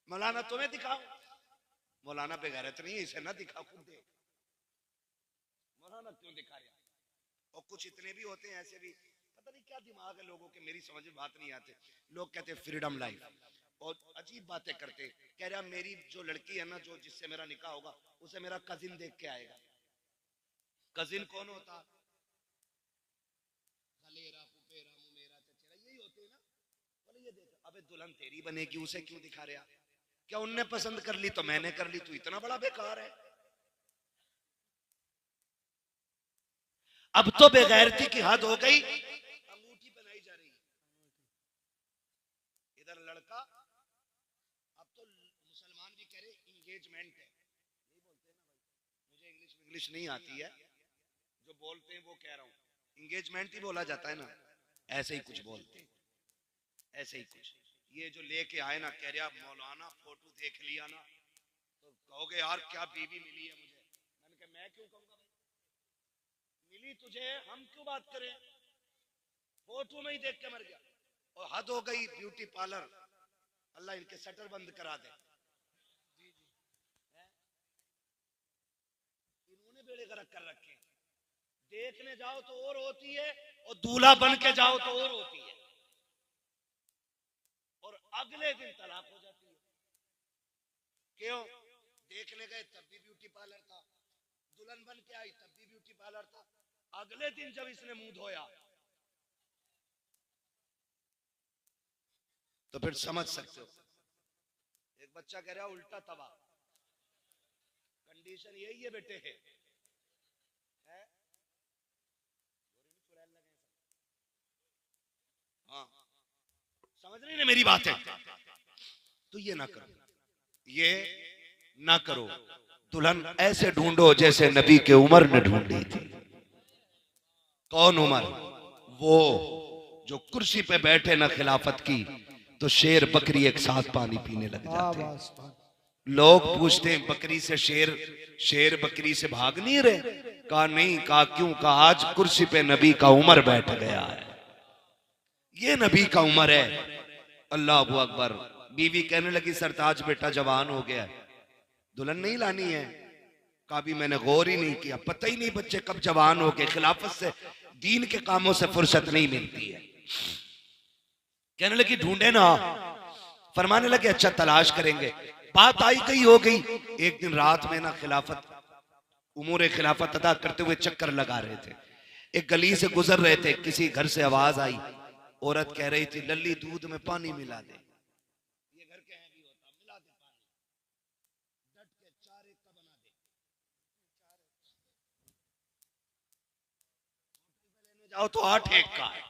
मौलाना तुम्हें दिखाऊं? मौलाना बेगैरत नहीं है, इसे ना दिखा, खुद देख। मौलाना क्यों दिखा रहा? और कुछ इतने भी होते हैं ऐसे भी, पता नहीं क्या दिमाग है लोगों के, मेरी समझ में बात नहीं आते। लोग कहते हैं फ्रीडम लाइफ, और अजीब बातें करते। कह रहा मेरी जो लड़की है ना, जो जिससे मेरा निकाह होगा, उसे मेरा कजिन देख के आएगा। कजिन कौन होता? खलेरा, फुफेरा, मुमेरा, चचेरा, यही होते हैं ना। बोले ये देख, अबे दुल्हन तेरी बनेगी, उसे क्यों दिखा रहा? क्या उनने पसंद कर ली तो मैंने कर ली, तू इतना बड़ा बेकार है? अब तो बेगैरती की हद हो गई, अंगूठी पहनाई जा रही है। इधर लड़का, अब तो मुसलमान भी कह रहे इंगेजमेंट है, नहीं बोलते ना भाई, मुझे इंग्लिश नहीं आती है, जो बोलते हैं वो कह रहा हूं, इंगेजमेंट ही बोला जाता है ना, ऐसे ही कुछ बोलते हैं, ऐसे ही कुछ। ये जो लेके आए ना, कह रहा मौलाना फोटो देख लिया ना तो कहोगे यार क्या बीवी मिली है मुझे। मैंने कहा मैं क्यों कहूंगा भाई, मिली तुझे, हम क्यों बात करें, फोटो में ही देख के मर गया। और हद हो गई, ब्यूटी पार्लर, अल्लाह इनके शटर बंद करा दे। इन्होंने बेड़े गर्क कर रखे, देखने जाओ तो और होती है, और दूल्हा बन के जाओ तो और होती है, और अगले दिन तलाक हो जाती है। क्यों? देखने गए तब भी ब्यूटी पार्लर था, दुल्हन बन के आई तब भी ब्यूटी पार्लर था, अगले दिन जब इसने मुंह धोया तो फिर समझ सकते हो। एक बच्चा कह रहा उल्टा तवा, कंडीशन यही है बेटे है? हाँ, समझ रही ना मेरी बात है? तो ये ना करो, ये ना करो। दुल्हन ऐसे ढूंढो जैसे नबी के उमर ने ढूंढी थी। कौन उमर? वो जो कुर्सी पे बैठे ना खिलाफत की तो शेर बकरी एक साथ पानी पीने लग जाते हैं। लोग पूछते हैं बकरी से शेर बकरी से भाग नहीं रहे? कहा नहीं। कहा क्यों? कहा आज कुर्सी पे नबी का उमर बैठ गया है, ये नबी का उमर है। अल्लाह अकबर। बीवी कहने लगी सरताज बेटा जवान हो गया, दुल्हन नहीं लानी है? कहा भी मैंने गौर ही नहीं किया, पता ही नहीं बच्चे कब जवान हो गए, खिलाफत से दीन के कामों से फुर्सत नहीं मिलती है। कहने लगी ढूंढे ना, फरमाने लगे अच्छा तलाश करेंगे। बात आई गई हो गई। एक दिन रात में ना खिलाफत उमूर खिलाफत अदा करते हुए चक्कर लगा रहे थे, एक गली से गुजर रहे थे, किसी घर से आवाज आई, औरत कह रही थी लल्ली दूध में पानी मिला दे। ये घर के हैं भी होता, मिला दे पानी, डट के 4 का बना दे। जाओ तो 8 एक का है,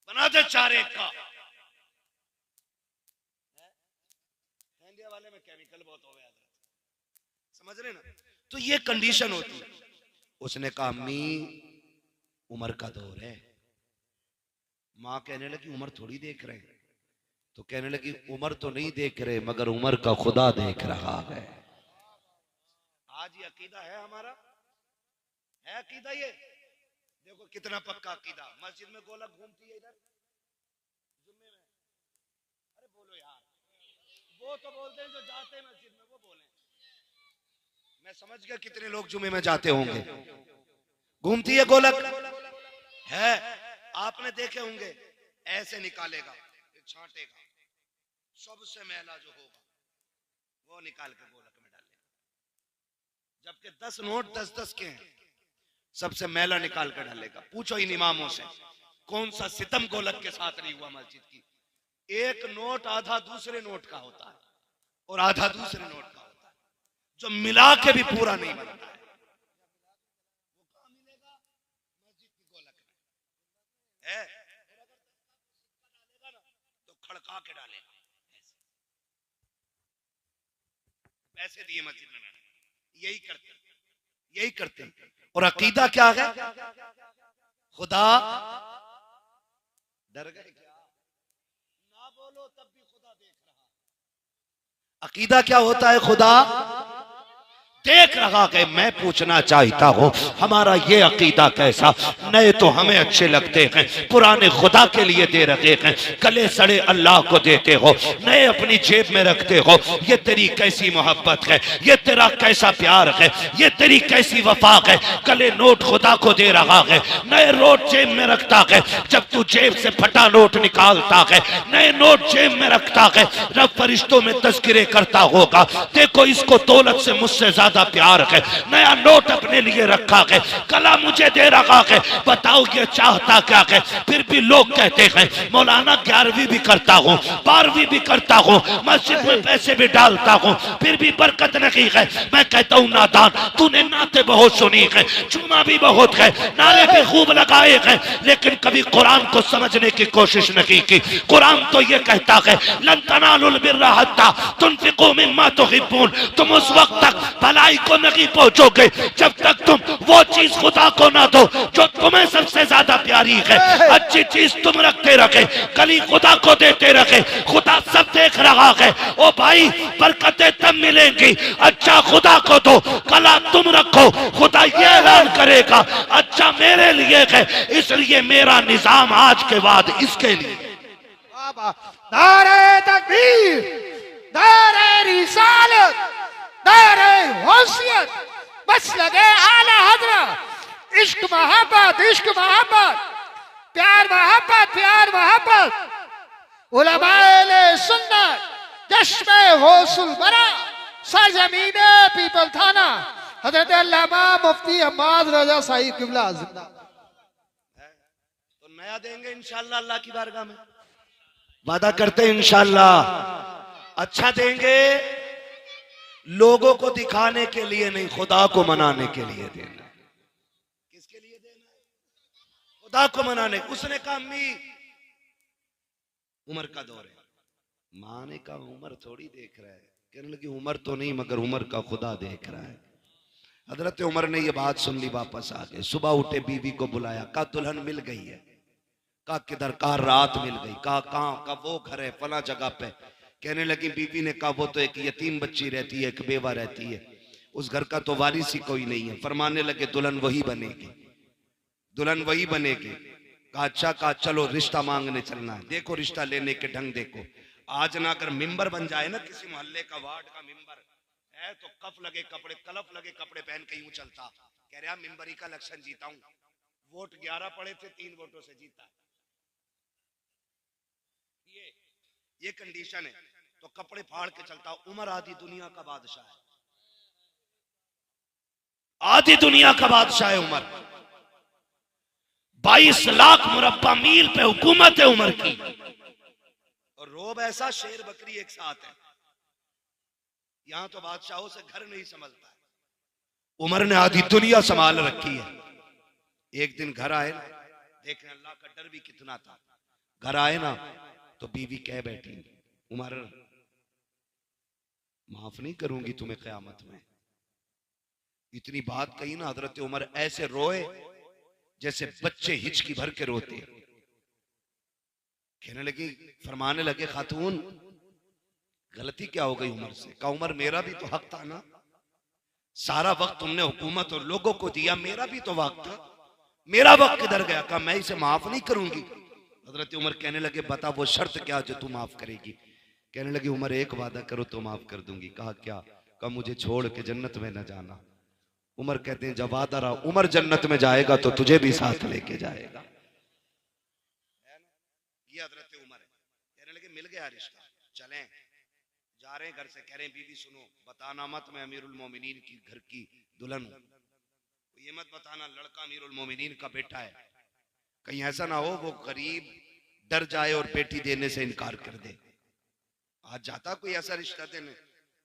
बना दे 4 एक का। इंडिया वाले में केमिकल बहुत हो गया, समझ रहे ना। तो ये कंडीशन होती है। उसने कहा अम्मी उम्र का दौर है। मां कहने लगी उम्र थोड़ी देख रहे हैं। तो कहने लगी उम्र तो नहीं देख रहे मगर उम्र का खुदा देख रहा है। आज ये अकीदा है हमारा, है अकीदा ये। देखो कितना पक्का अकीदा। मस्जिद में गोलक घूमती है इधर जुम्मे में। अरे बोलो यार, वो तो बोलते हैं जो जाते हैं मस्जिद में, वो बोले। मैं समझ गया कितने लोग जुम्मे में जाते होंगे। घूमती है गोलक है, आपने देखे होंगे। ऐसे निकालेगा फिर छांटेगा, सबसे मैला जो होगा वो निकाल के गोलक में डालेगा। जबकि 10 नोट 10-10 के हैं, सबसे मैला निकाल कर डालेगा। पूछो इन इमामों से कौन सा सितम गोलक के साथ नहीं हुआ मस्जिद की। एक नोट आधा दूसरे नोट का होता है और आधा दूसरे नोट का होता है, जो मिला के भी पूरा नहीं बनता है। वो कहां मिलेगा? मस्जिद की गोलक में है। और अगर डालेगा ना तो खड़का के डालेगा। पैसे दिए मस्जिद में, यही करते। और अकीदा क्या है? खुदा डर गए क्या? ना बोलो तब भी खुदा देख रहा। अकीदा क्या होता है? खुदा देख रहा है। मैं पूछना चाहता हूं हमारा ये अकीदा कैसा? नए तो हमें अच्छे लगते हैं, पुराने खुदा के लिए दे रखे हैं, गले सड़े अल्लाह को देते हो, नए अपनी जेब में रखते हो। ये तेरी कैसी मोहब्बत है, ये तेरा कैसा प्यार है, ये तेरी कैसी वफा है। गले नोट खुदा को दे रहा है, नए नोट जेब में रखता है। जब तू जेब से फटा नोट निकालता है, नए नोट जेब में रखता है, रब फरिश्तों में तज़किरे करता होगा, देखो इसको दौलत से मुझसे ज्यादा प्यार है। नया नोट अपने लिए रखा है, कला मुझे दे रहा है। बताओ ये चाहता क्या है? फिर भी लोग कहते हैं मौलाना 11वीं भी करता हूं, 12वीं भी करता हूं, मस्जिद में पैसे भी डालता हूं, फिर भी बरकत नहीं है। मैं कहता हूं नादान, तूने नाते बहुत सुनी है, जुमा भी बहुत है, नारे भी खूब लगाए हैं, लेकिन कभी कुरान को समझने की कोशिश नहीं की। कुरान तो ये कहता है लन तनालुल बिर्रा हत्ता तुनफिकू मिम्मा तुहिब्बून। तुम उस वक्त तक भलाई को नहीं पहुंचोगे जब तक तुम वो चीज खुदा को ना दो जो तुम्हें सबसे ज्यादा प्यारी है। अच्छी चीज तुम रखते रखे, कली खुदा को देते रखे, खुदा सब देख रहा है। ओ भाई बरकतें तब मिलेंगी, अच्छा खुदा को दो, कला तुम रखो, खुदा ये ऐलान करेगा अच्छा मेरे लिए है, इसलिए मेरा निजाम आज के बाद इसके लिए। नारे तकबीर, नारे रिसालत, नारे होशियत, बस लगे आला हजरत। इश्क मोहब्बत, इश्क मोहब्बत, प्यार मोहब्बत, प्यार मोहब्बत। उलमाए सुन्नत, चश्मे होसुल बरा, सरजमीने पीपल थाना, हजरत अल्लामा मुफ्ती अम्माद रजा साहिब किबला जिंदाबाद। तो नया देंगे इंशाअल्लाह अल्लाह की बारगाह में, वादा करते हैं इंशाअल्लाह। अच्छा देंगे, लोगों को दिखाने के लिए नहीं, खुदा को मनाने के लिए देना। किसके लिए देना है? खुदा को मनाने। उसने कहा अम्मी उम्र का दौर है। मां ने कहा उम्र थोड़ी देख रहा है। कहने लगी उम्र तो नहीं मगर उम्र का खुदा देख रहा है। हजरत उमर ने ये बात सुन ली, वापस आ गए। सुबह उठे, बीवी को बुलाया, कहा दुल्हन मिल गई है। कहा किधर? कहा रात मिल गई। कहा कहां? कहा वो घर है फला जगह पे। कहने लगी बीवी ने कहा वो तो एक यतीम बच्ची रहती है, एक बेवा रहती है, उस घर का तो वारिस ही कोई नहीं है। फरमाने लगे दुल्हन वही बनेगी, दुल्हन वही बनेगी। कहा अच्छा। कहा चलो रिश्ता मांगने चलना है। देखो रिश्ता लेने के ढंग देखो। आज ना अगर मिंबर बन जाए ना किसी मोहल्ले का, वार्ड का मिंबर है, तो कफ लगे कपड़े, कलफ लगे कपड़े पहन के यूं चलता। कह रहा मिंबरी का इलेक्शन जीता हूं, वोट 11 पड़े थे, 3 वोटों से जीता। ये कंडीशन है, तो कपड़े फाड़ के चलता। उमर आधी दुनिया का बादशाह है, आधी दुनिया का बादशाह है उमर। 22 लाख मुरब्बा मील पे हुकूमत है उमर की, और रोब ऐसा शेर बकरी एक साथ है। यहां तो बादशाहों से घर नहीं संभलता है, उमर ने आधी दुनिया संभाल रखी है। एक दिन घर आए ना, देखें अल्लाह का डर भी कितना था। घर आए ना तो बीवी कह बैठी, उमर माफ नहीं करूंगी तुम्हें क़यामत में। इतनी बात कही ना, हजरत उमर ऐसे रोए जैसे बच्चे हिचकी भर के रोते। कहने लगी, फरमाने लगे, खातून गलती क्या हो गई उमर से? कहा उमर मेरा भी तो हक था ना, सारा वक्त तुमने हुकूमत और लोगों को दिया, मेरा भी तो वक्त था, मेरा वक्त किधर गया? कहा मैं इसे माफ नहीं करूंगी। हजरत उमर कहने लगे, बता वो शर्त क्या जो तू माफ करेगी? कहने लगे, उमर एक वादा करो तो माफ कर दूंगी। कहा क्या? कहा मुझे छोड़ के जन्नत में न जाना। उमर कहते हैं, जब वादा रहा, उमर जन्नत में जाएगा तो तुझे भी साथ लेके जाएगा। ये हजरत उमर है। कहने लगे मिल गया रिश्ता, चलें। जा रहे हैं घर से, कह रहे हैं बीवी सुनो, बताना मत मैं अमीरुल मोमिनीन की घर की दुल्हन हूं, ये मत बताना लड़का अमीरुल मोमिनीन का बेटा है, कहीं ऐसा ना हो वो गरीब डर जाए और बेटी देने से इनकार कर दे। आज जाता कोई ऐसा रिश्ता देने,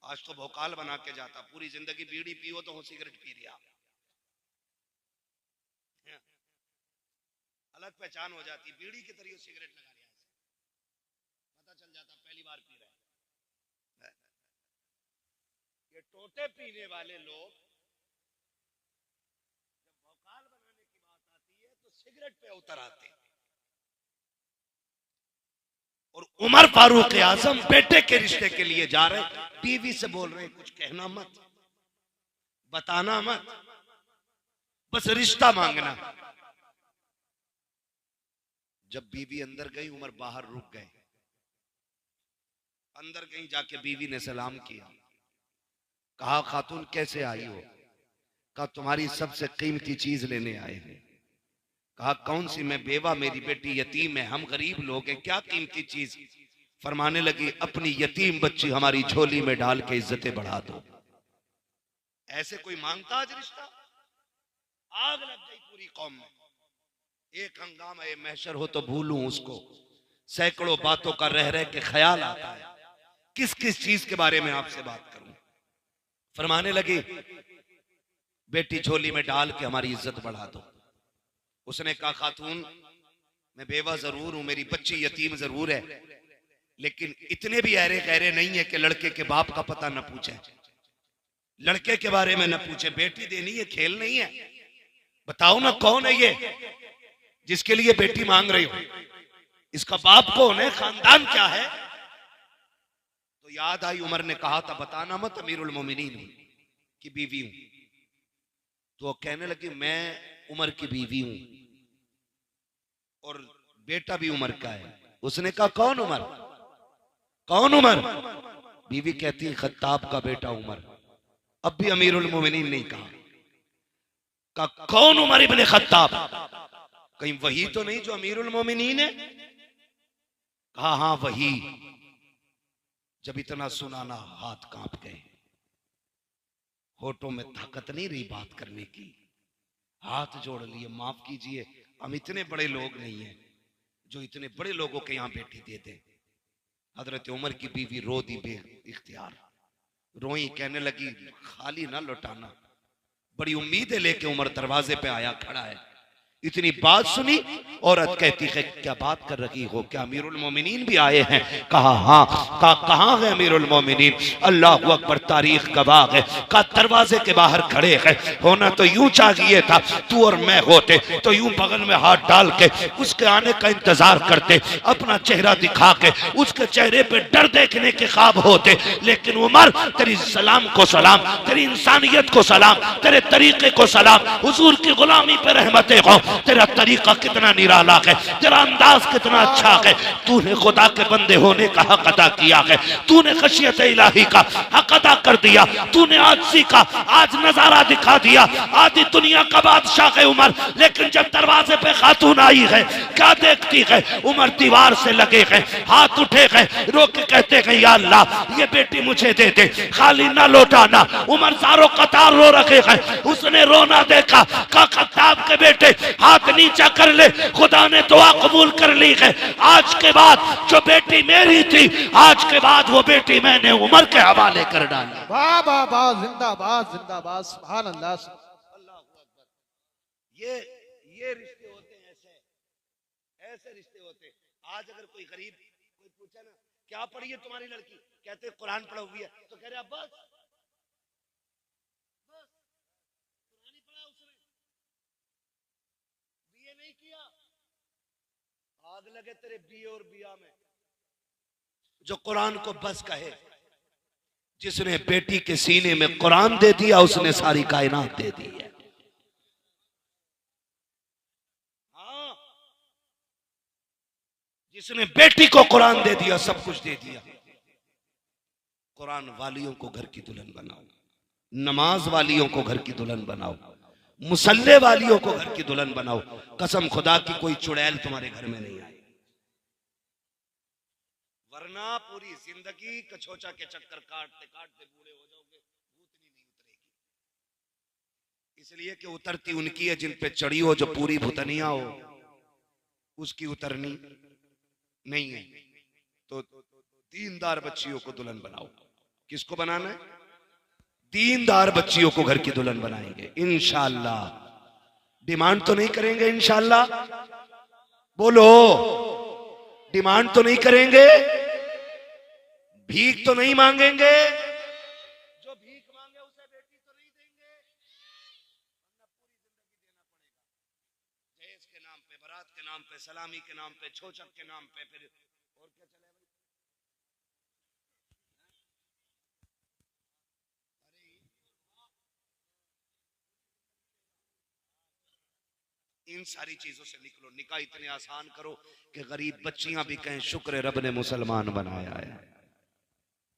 आज तो भोकाल बना के जाता, पूरी जिंदगी बीड़ी पियो तो हो सिगरेट पी रहा, अलग पहचान हो जाती, बीड़ी की तरह सिगरेट लगा रहा, पता चल जाता पहली बार पी रहा है। ये टोटे पीने वाले लोग जब भोकाल बनाने की बात आती है तो सिगरेट पे उतर आते हैं। और उमर फारूक आजम बेटे के रिश्ते के लिए जा रहे, बीवी से बोल रहे कुछ कहना मत, बताना मत, बस रिश्ता मांगना। जब बीवी अंदर गई, उमर बाहर रुक गए। अंदर गई, जाके बीवी ने सलाम किया। कहा खातून कैसे आई हो? कहा तुम्हारी सबसे कीमती चीज लेने आए हैं। कहा कौन सी? मैं बेवा, मेरी बेटी यतीम है, हम गरीब लोग हैं, क्या कीमती चीज? फरमाने लगी अपनी यतीम बच्ची हमारी झोली में डाल के इज्जतें बढ़ा दो। ऐसे कोई मांगता आज रिश्ता? आग लग गई पूरी कौम में। एक हंगामा ये महशर हो तो भूलूं उसको, सैकड़ों बातों का रह रह के ख्याल आता है, किस किस चीज के बारे में आपसे बात करूं। फरमाने लगी बेटी झोली में डाल के हमारी इज्जत बढ़ा दो। उसने कहा खातून मैं बेवा जरूर हूं, मेरी बच्ची यतीम जरूर है, लेकिन इतने भी अहरे गहरे नहीं है कि लड़के के बाप का पता न पूछे, लड़के के बारे में न पूछे। बेटी देनी है, खेल नहीं है। बताओ ना कौन है ये जिसके लिए बेटी मांग रही हो? इसका बाप कौन है? खानदान क्या है? तो याद आई उमर ने कहा था बताना मत अमीरुल मोमिनीन की बीवी हूं। तो कहने लगी मैं उमर की बीवी हूं और बेटा भी उमर का है। उसने कहा कौन उमर? कौन उमर? बीवी कहती है खत्ताब का बेटा उमर। अब भी अमीरुल मोमिनीन नहीं कहा कौन उमर इब्ने खत्ताब? कहीं वही तो नहीं जो अमीरुल मोमिनीन है? कहा हाँ वही। जब इतना सुना ना हाथ कांप गए, होठों में ताकत नहीं रही बात करने की, हाथ जोड़ लिए माफ कीजिए, हम इतने बड़े लोग नहीं हैं जो इतने बड़े लोगों के यहां बेटी दे दे। हजरत उमर की बीवी रो दी बे इख्तियार, रोई, कहने लगी खाली ना लौटाना। बड़ी उम्मीदें लेके उमर दरवाजे पे आया खड़ा है। इतनी बात सुनी, औरत कहती है क्या बात कर रही हो, क्या अमीरुल मोमिनीन भी आए हैं? कहा हाँ। कहा कहाँ है अमीरुल मोमिनीन? अल्लाह अकबर, तारीख गवाह है। कहा दरवाजे के बाहर खड़े हैं। होना तो यूं चाहिए था तू और मैं होते तो यूं बगल में हाथ डाल के उसके आने का इंतजार करते, अपना चेहरा दिखा के उसके चेहरे पे डर देखने के ख्वाब होते। लेकिन उमर तेरी सलाम को सलाम, तेरी इंसानियत को सलाम, तेरे तरीके को सलाम, हुजूर की गुलामी पे रहमतें हो। तेरा तरीका कितना निराला है, तेरा अंदाज कितना अच्छा है। तूने खुदा के बंदे होने का हक अदा किया है, तूने खशियत इलाही का हक अदा कर दिया, तूने आजिज़ी का आज नजारा दिखा दिया। आधी दुनिया का बादशाह है उमर, लेकिन जब दरवाजे पे खातून आई है क्या देखती है? उमर दीवार से लगे हैं, हाथ उठे हैं, रो के कहते हैं या अल्लाह ये बेटी मुझे दे दे, खाली ना लौटाना। उमर सारों कतार रो रखे हैं। उसने रोना देखा, का खत्ताब के बेटे हाथ नीचा कर ले, खुदा ने दुआ कबूल कर ली है। आज के बाद जो बेटी मेरी थी, आज के बाद वो बेटी मैंने उमर के हवाले कर डाली। वाह वाह वाह, जिंदाबाद जिंदाबाद, सुभान अल्लाह। ये रिश्ते होते हैं, ऐसे ऐसे रिश्ते होते हैं। आज अगर कोई गरीब कोई पूछे ना क्या पढ़ी है तुम्हारी लड़की, कहते कुरान पढ़ा हुई है, तो कह रहे बस कुरान ही पढ़ा उसने, बीए नहीं किया। आग लगे तेरे बीए और बिया में। जो कुरान को बस कहे, जिसने बेटी के सीने में कुरान दे दिया उसने सारी कायनात दे दी है। हाँ, जिसने बेटी को कुरान दे दिया सब कुछ दे दिया। कुरान वालियों को घर की दुल्हन बनाओ, नमाज वालियों को घर की दुल्हन बनाओ, मुसल्ले वालियों को घर की दुल्हन बनाओ। कसम खुदा की कोई चुड़ैल तुम्हारे घर में नहीं आई, वरना पूरी जिंदगी कछोचा के चक्कर काटते काटते बूढ़े हो जाओगे, भूतनी नहीं उतरेगी। इसलिए कि उतरती उनकी है जिन पे चढ़ी हो, जो पूरी भूतनिया हो उसकी उतरनी नहीं है। तो दीनदार बच्चियों को दुल्हन बनाओ। किसको बनाना है? दीनदार बच्चियों को घर की दुल्हन बनाएंगे इंशाअल्लाह। डिमांड तो नहीं करेंगे इंशाअल्लाह, बोलो डिमांड तो नहीं करेंगे, भीख तो नहीं मांगेंगे। जो भीख मांगे उसे बेटी तो नहीं देंगे, वरना पूरी जिंदगी देना पड़ेगा। जहेज के नाम पे, बारात के नाम पे, सलामी के नाम पे, छोचक के नाम पे, फिर और क्या चले। इन सारी चीजों से निकलो। निकाह इतने आसान करो कि गरीब बच्चियां भी कहें शुक्र है रब ने मुसलमान बनाया है।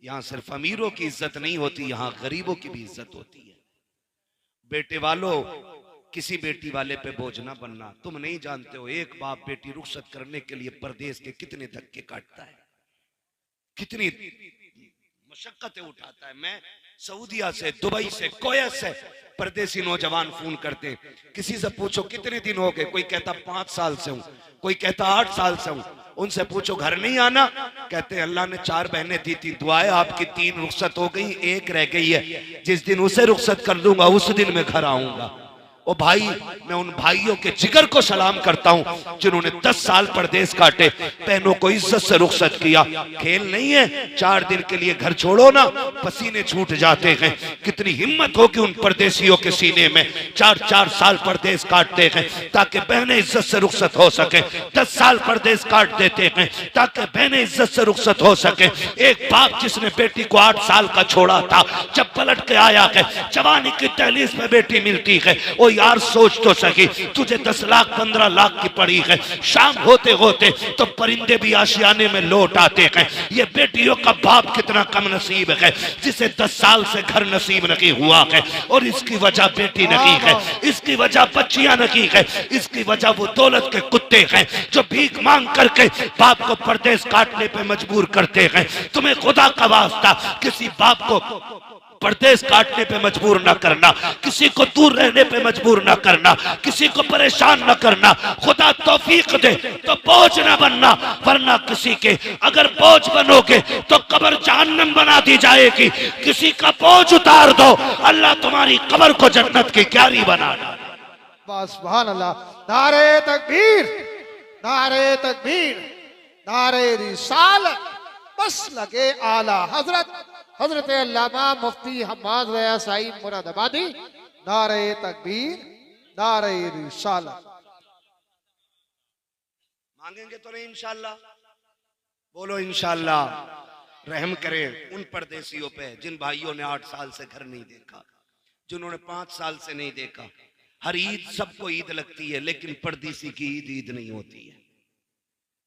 यहां सिर्फ अमीरों की इज्जत नहीं होती, यहां गरीबों की भी इज्जत होती है। बेटे वालों, किसी बेटी वाले पे बोझ ना बनना। तुम नहीं जानते हो एक बाप बेटी रुखसत करने के लिए परदेश के कितने धक्के काटता है, कितनी मशक्कतें उठाता है। मैं सऊदिया से, दुबई से, कोयत से परदेसी नौजवान फोन करते हैं। किसी से पूछो कितने दिन हो गए, कोई कहता 5 साल से हूं, कोई कहता 8 साल से हूं। उनसे पूछो घर नहीं आना, कहते हैं अल्लाह ने 4 बहनें दी थी, दुआएं आपकी 3 रुखसत हो गई, 1 रह गई है। जिस दिन उसे रुखसत कर दूंगा उस दिन मैं घर आऊंगा। ओ भाई, मैं उन भाइयों के जिगर को सलाम करता हूं जिन्होंने 10 साल परदेश काटे, बहनों को इज्जत से रुखसत किया। खेल नहीं है, 4 दिन के लिए घर छोड़ो ना, पसीने छूट जाते हैं। कितनी हिम्मत हो कि उन परदेशियों के सीने में 4-4 साल परदेश काटते हैं ताकि बहनें इज्जत से रुखसत हो सके। 10 साल परदेश काट देते हैं ताकि बहनें इज्जत से रुखसत हो सके। एक बाप जिसने बेटी को 8 साल का छोड़ा था, जब पलट के आया है, जवानी की दहलीज में बेटी मिलती है। ओ यार सोच तो सकी, तुझे 10 लाख 15 लाख की पड़ी है, शाम होते होते तो परिंदे भी आशियाने में लौट आते हैं। ये बेटियों का बाप कितना कम नसीब है जिसे 10 साल से घर नसीब नहीं हुआ है। और इसकी वजह बेटी नहीं है, इसकी वजह बच्चियां नहीं है, इसकी वजह वो दौलत के कुत्ते हैं जो भीख मांग करके बाप को परदेश काटने पे मजबूर करते हैं। तुम्हें खुदा का वास्ता किसी बाप को परदेश काटने पे मजबूर न करना, किसी को दूर रहने पे मजबूर न करना, किसी को परेशान न करना। खुदा तौफीक दे तो बोझ न बनना, वरना किसी के अगर बोझ बनोगे तो कब्र जहन्नम बना दी जाएगी। किसी का बोझ उतार दो, अल्लाह तुम्हारी कब्र को जन्नत की क्यारी बना देगा। सुभान अल्लाह। नारे तकबीर, नारे तकबीर, नारे रिसालत, बस लगे आला हजरत हजरत अल्लामा मुफ्ती हम्माद रया साहिब मुरादाबादी। नारे तकबीर, नारे रिसालत। मांगेंगे तो नहीं इंशाअल्लाह, बोलो इंशाअल्लाह। रहम करें उन परदेसियों पे जिन भाइयों ने 8 साल से घर नहीं देखा, जिन्होंने 5 साल से नहीं देखा। हर ईद सबको ईद लगती है, लेकिन परदेसी की ईद ईद नहीं होती है।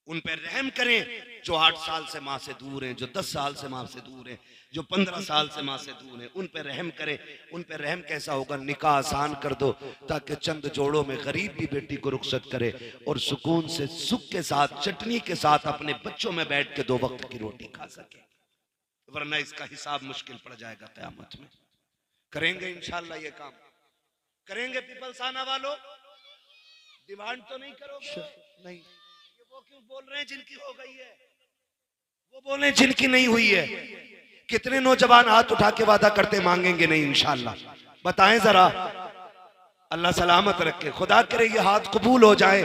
उन पर रहम करें जो 8 साल से माँ से दूर हैं, जो 10 साल से माँ से दूर हैं, जो 15 साल से माँ से दूर हैं। उन पर रहम करें। उन पर रहम कैसा होगा? निकाह आसान कर दो ताकि चंद जोड़ों में गरीब भी बेटी को रुखसत करे और सुकून से, सुख के साथ, चटनी के साथ अपने बच्चों में बैठ के 2 वक्त की रोटी खा सके। वरना इसका हिसाब मुश्किल पड़ जाएगा क़यामत में। करेंगे इंशाअल्लाह ये काम, करेंगे पीपलसाना वालों? डिमांड तो नहीं करोगे? नहीं। वो क्यों बोल रहे हैं जिनकी हो गई है, वो बोल रहे हैं जिनकी नहीं हुई है। कितने नौजवान हाथ उठा के वादा करते मांगेंगे नहीं इंशाअल्लाह? बताएं जरा। अल्लाह सलामत रखे, खुदा करे ये हाथ कबूल हो जाए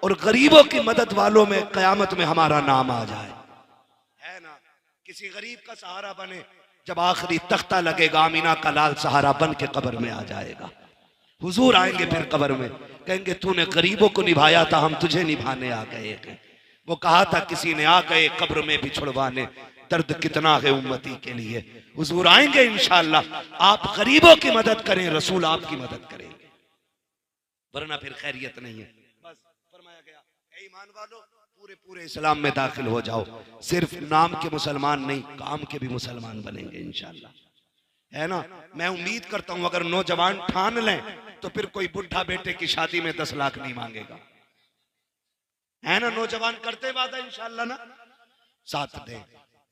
और गरीबों की मदद वालों में कयामत में हमारा नाम आ जाए, है ना। किसी गरीब का सहारा बने, जब आखिरी तख्ता लगेगा आमीना का लाल सहारा बन के कब्र में आ जाएगा। हुजूर आएंगे फिर कब्र में, कहेंगे तूने गरीबों को निभाया था, हम तुझे निभाने आ गए थे। वो कहा था किसी ने आ गए कब्र में भी छुड़वाने, दर्द कितना है उम्मती के लिए। हुजूर आएंगे इंशाअल्लाह, आप गरीबों की मदद करें, रसूल आपकी मदद करेंगे, वरना फिर खैरियत नहीं है। बस फरमाया गया ऐ ईमान वालों पूरे पूरे इस्लाम में दाखिल हो जाओ, सिर्फ नाम के मुसलमान नहीं काम के भी मुसलमान बनेंगे इंशाअल्लाह, है ना। मैं उम्मीद करता हूं अगर नौजवान ठान लें तो फिर कोई बुढ़ा बेटे की शादी में 10 लाख नहीं मांगेगा, है ना। नौजवान करते वादा इंशाअल्लाह ना, साथ दें,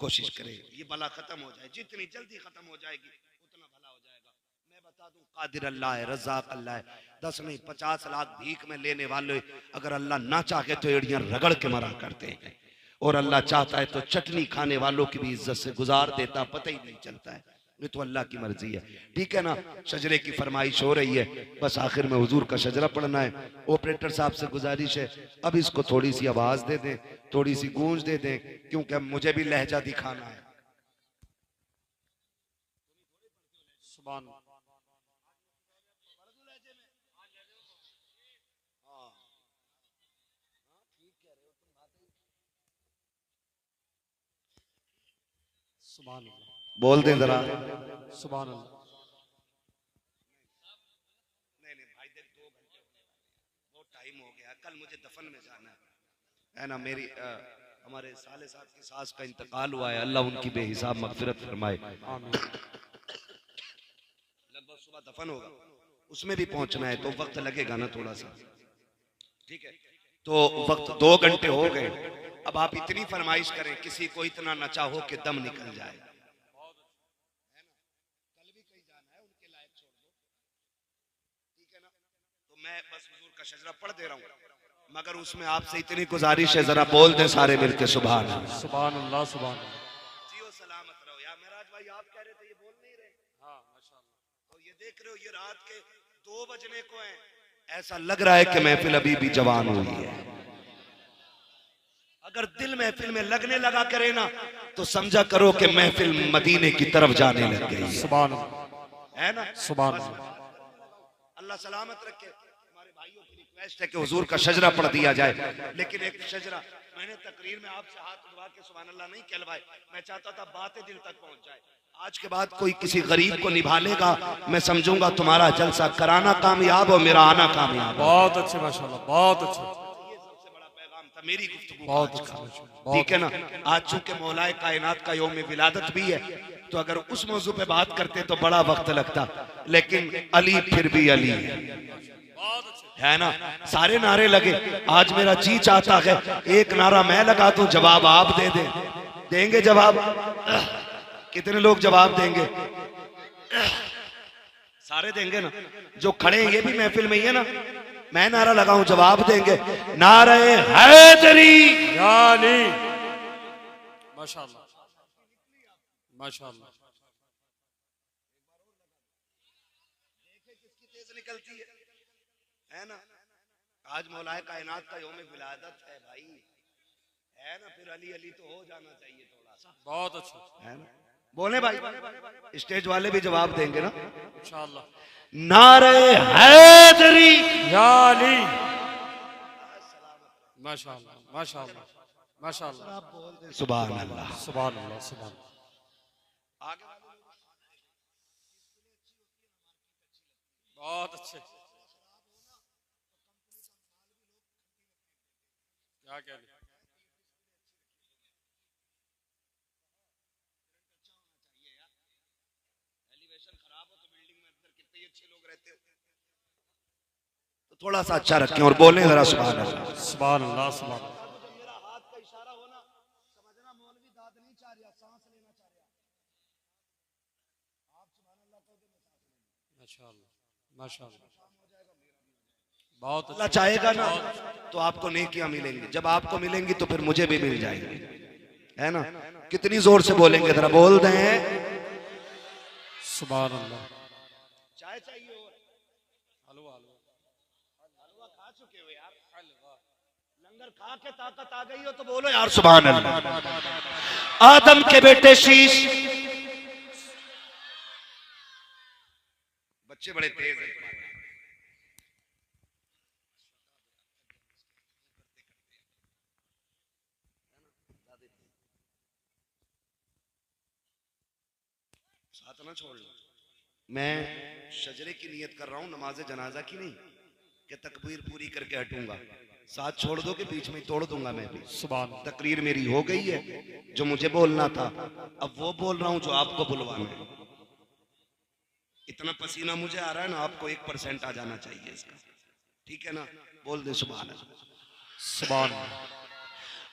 कोशिश करें ये बला खत्म हो जाए, जितनी जल्दी खत्म हो जाएगी उतना भला हो जाएगा। मैं बता दूं कादिर अल्लाह है, रज़ाक अल्लाह है। 10 नहीं 50 लाख भीख में लेने वाले अगर अल्लाह ना चाहे तो एड़ियां रगड़ के मरा करते हैं, और अल्लाह चाहता है तो चटनी खाने वालों की भी इज्जत से गुजार देता, पता ही नहीं चलता है। ये तो अल्लाह की मर्जी है, ठीक है ना। शजरे की फरमाइश हो रही है, बस आखिर में हुजूर का शजरा पढ़ना है। ऑपरेटर साहब से गुजारिश है अब इसको थोड़ी सी आवाज दे दें, थोड़ी सी गूंज दे दें, क्योंकि अब मुझे भी लहजा दिखाना है। सुभान सुभान अल्लाह, बोल दें जरा। सुभान अल्लाह। नहीं भाई देख 2 घंटे बहुत टाइम हो गया, कल मुझे दफन में जाना है ना। मेरी हमारे साले साहब की सास का इंतकाल हुआ है, अल्लाह उनकी बेहिसाब मगफिरत फरमाए। लगभग सुबह दफन होगा, उसमें भी पहुंचना है तो वक्त लगेगा ना थोड़ा सा, ठीक है। तो वक्त 2 घंटे हो गए, अब आप इतनी फरमाइश करें, किसी को इतना न चाहो कि दम निकल जाए, कल भी कहीं जाना है उनके लायक छोड़ दो, ठीक है ना। तो मैं बस हुजूर का शजरा पढ़ दे रहा हूँ, मगर उसमें आपसे इतनी गुजारिश है जरा बोल दें सारे मिलके सुभान अल्लाह। सुभान अल्लाह, सुभान अल्लाह। जियो सलामत रहो। यार मेराज भाई आप कह रहे थे ये बोल नहीं रहे, हाँ माशाअल्लाह। तो ये देख रहे हो ये रात के 2 बजने को है, ऐसा लग रहा है कि महफिल अभी भी जवान हुई है। अगर दिल महफिल में लगने लगा करे ना तो समझा करो कि महफिल मदीने की तरफ जाने लग गई है। सुभान है ना। सुभान अल्लाह सलामत रखे। हमारे भाइयों की रिक्वेस्ट है कि हुजूर का शजरा पढ़ दिया जाए, लेकिन एक शजरा मैंने तकरीर में आपसे हाथ उठवा के सुभान अल्लाह नहीं कहलवाए, मैं चाहता था बातें दिल तक पहुंच जाए। आज के बाद कोई किसी गरीब को निभा लेगा, मैं समझूंगा तुम्हारा जलसा कराना कामयाब और मेरा आना कामयाब। बहुत अच्छे माशाल्लाह, बहुत अच्छे, ये सबसे बड़ा पैगाम था मेरी गुफ्तगू बहुत आज अच्छा, का, बहुत ठीक है ना। आज चूंकि मौलाए कायनात का यौम विलादत भी है, तो अगर उस मौजू पे बात करते तो बड़ा वक्त लगता, लेकिन अली फिर भी अली है ना। सारे नारे लगे, आज मेरा जी चाहता है एक नारा मैं लगा दूं, जवाब आप दे दें। देंगे जवाब? कितने लोग जवाब देंगे? सारे देंगे ना। जो खड़े हैं ये भी महफिल में ही है ना। मैं नारा लगाऊं जवाब देंगे? नारे हैदरी या अली, माशाल्लाह माशाल्लाह। किसकी तेज निकलती है ना। आज मौलाए कायनात का यौम विलादत है भाई, है ना। फिर अली अली तो हो जाना चाहिए थोड़ा सा, बहुत अच्छा, है ना। बोले भाई, स्टेज वाले भी जवाब देंगे ना इंशाअल्लाह। नारे हैदरी या अली, माशाअल्लाह माशाअल्लाह माशाअल्लाह। सुभान अल्लाह, सुभान अल्लाह, सुभान। बहुत अच्छे, क्या कह रहे? तो थोड़ा सा अच्छा रखें और बोलें जरा सुभान अल्लाह। सुभान अल्लाह, सुभान। मेरा हाथ का इशारा होना समझना मौलवी दाद नहीं चाह रहा, सांस लेना चाह रहा। आप सुभान अल्लाह कह दो, माशाअल्लाह माशाअल्लाह, बहुत अल्लाह अच्छा। चाहेगा ना तो आपको नेकियां मिलेंगी, जब आपको मिलेंगी तो फिर मुझे भी मिल जाएंगी, है ना। कितनी जोर से बोलेंगे जरा बोल दें? सुभान अल्लाह। चाय चाहिए और हलवा हलवा हलवा खा चुके हो यार, लंगर खा के ताकत आ गई हो तो बोलो यार सुभान अल्लाह। आदम के बेटे शीश, बच्चे बड़े तेज हैं। साथ ना छोड़ लो। मैं शजरे की नियत कर रहा हूं, नमाज जनाजा की नहीं कि तकबीर पूरी करके हटूंगा। साथ छोड़ दो कि बीच में तोड़ दूंगा मैं भी। सुभान तकरीर मेरी हो गई है, जो मुझे बोलना था अब वो बोल रहा हूं जो आपको बुलवाना है। इतना पसीना मुझे आ रहा है ना, आपको 1% आ जाना चाहिए इसका, ठीक है ना? बोल दे सुभान अल्लाह। सुभान।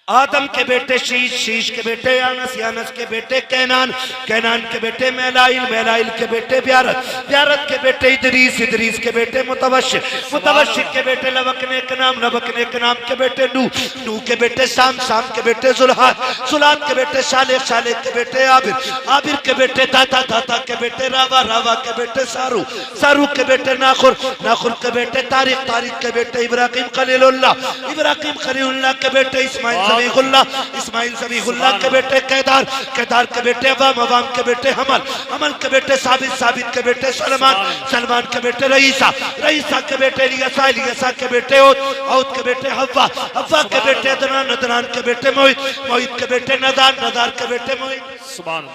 आदम के बेटे शीश, शीश के बेटे यानस, यानस के बेटे कैनान, कैनान के बेटे मैलाइल, मैलाइल के बेटे ब्यारत, ब्यारत के बेटे इदरीस, इदरीस के बेटे मुतवश्शिर, मुतवश्शिर के बेटे लबकने के नाम, लबकने के नाम के बेटे नूह, नूह के बेटे शाम, शाम के बेटे जुल्हाद, जुल्हाद के बेटे शालेह, शालेह के बेटे आबिर, आबिर के बेटे दाता, दाता के बेटे रावा, रावा के बेटे सारू, सारू के बेटे नाखुर, नाखुर के बेटे तारिक, तारिक के बेटे इब्राहिम खलीलुल्लाह, इब्राहिम खलीलुल्लाह के बेटे इस्माइल ज़बीहुल्लाह, इस्माइल ज़बीहुल्लाह के बेटे केदार, केदार के बेटे अवाम, अवाम के बेटे हमल, हमल के बेटे साबित, साबित के बेटे सलमान, सलमान के बेटे रईसा, रईसा के बेटे इलियासा, इलियासा के बेटे औद, औद के बेटे हव्वा, हव्वा के बेटे अदनान, अदनान के बेटे मोहित, मोहित के बेटे नदार, नदार के बेटे मोहित। सुभान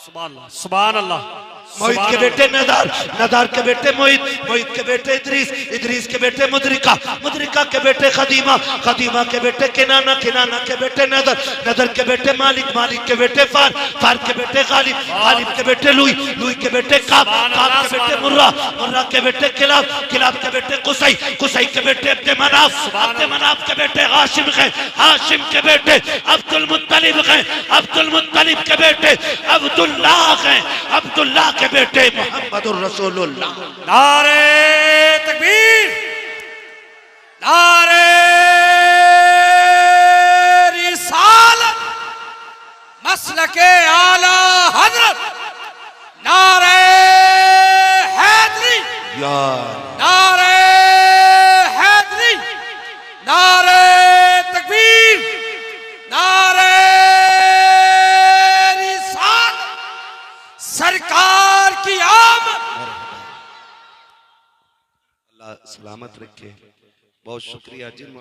सुभान सुभान अल्लाह। मोहित के बेटे नदार, नदार के बेटे मोहित, मोहित के बेटे इदरीस, इदरीस के बेटे मुद्रिका, मुद्रिका के बेटे खदीमा, खदीमा के बेटे किनाना, किनाना के बेटे नदर, नदर के बेटे मालिक, मालिक के बेटे फार, फार के बेटे गालिब, गालिब के बेटे लुई, लुई के बेटे काब, काब के बेटे मुर्रा, मुर्रा के बेटे किलाब, किलाब के बेटे कुसई, कुसई के बेटे अब्दे मनाफ, अब्दे मनाफ के बेटे हाशिम है, हाशिम के बेटे अब्दुल मुत्तलिब है, अब्दुल मुत्तलिब के बेटे अब्दुल्लाह है, अब्दुल्लाह के बेटे मोहम्मदुर रसूलुल्लाह। नारे तकबीर, नारे रिसालत, मसलके आला हजरत, नारे हैदरी, नारे हैदरी, नारे तकबीर, नारे रिसालत, सरकार की आमद। अल्लाह सलामत रखे। बहुत शुक्रिया जिन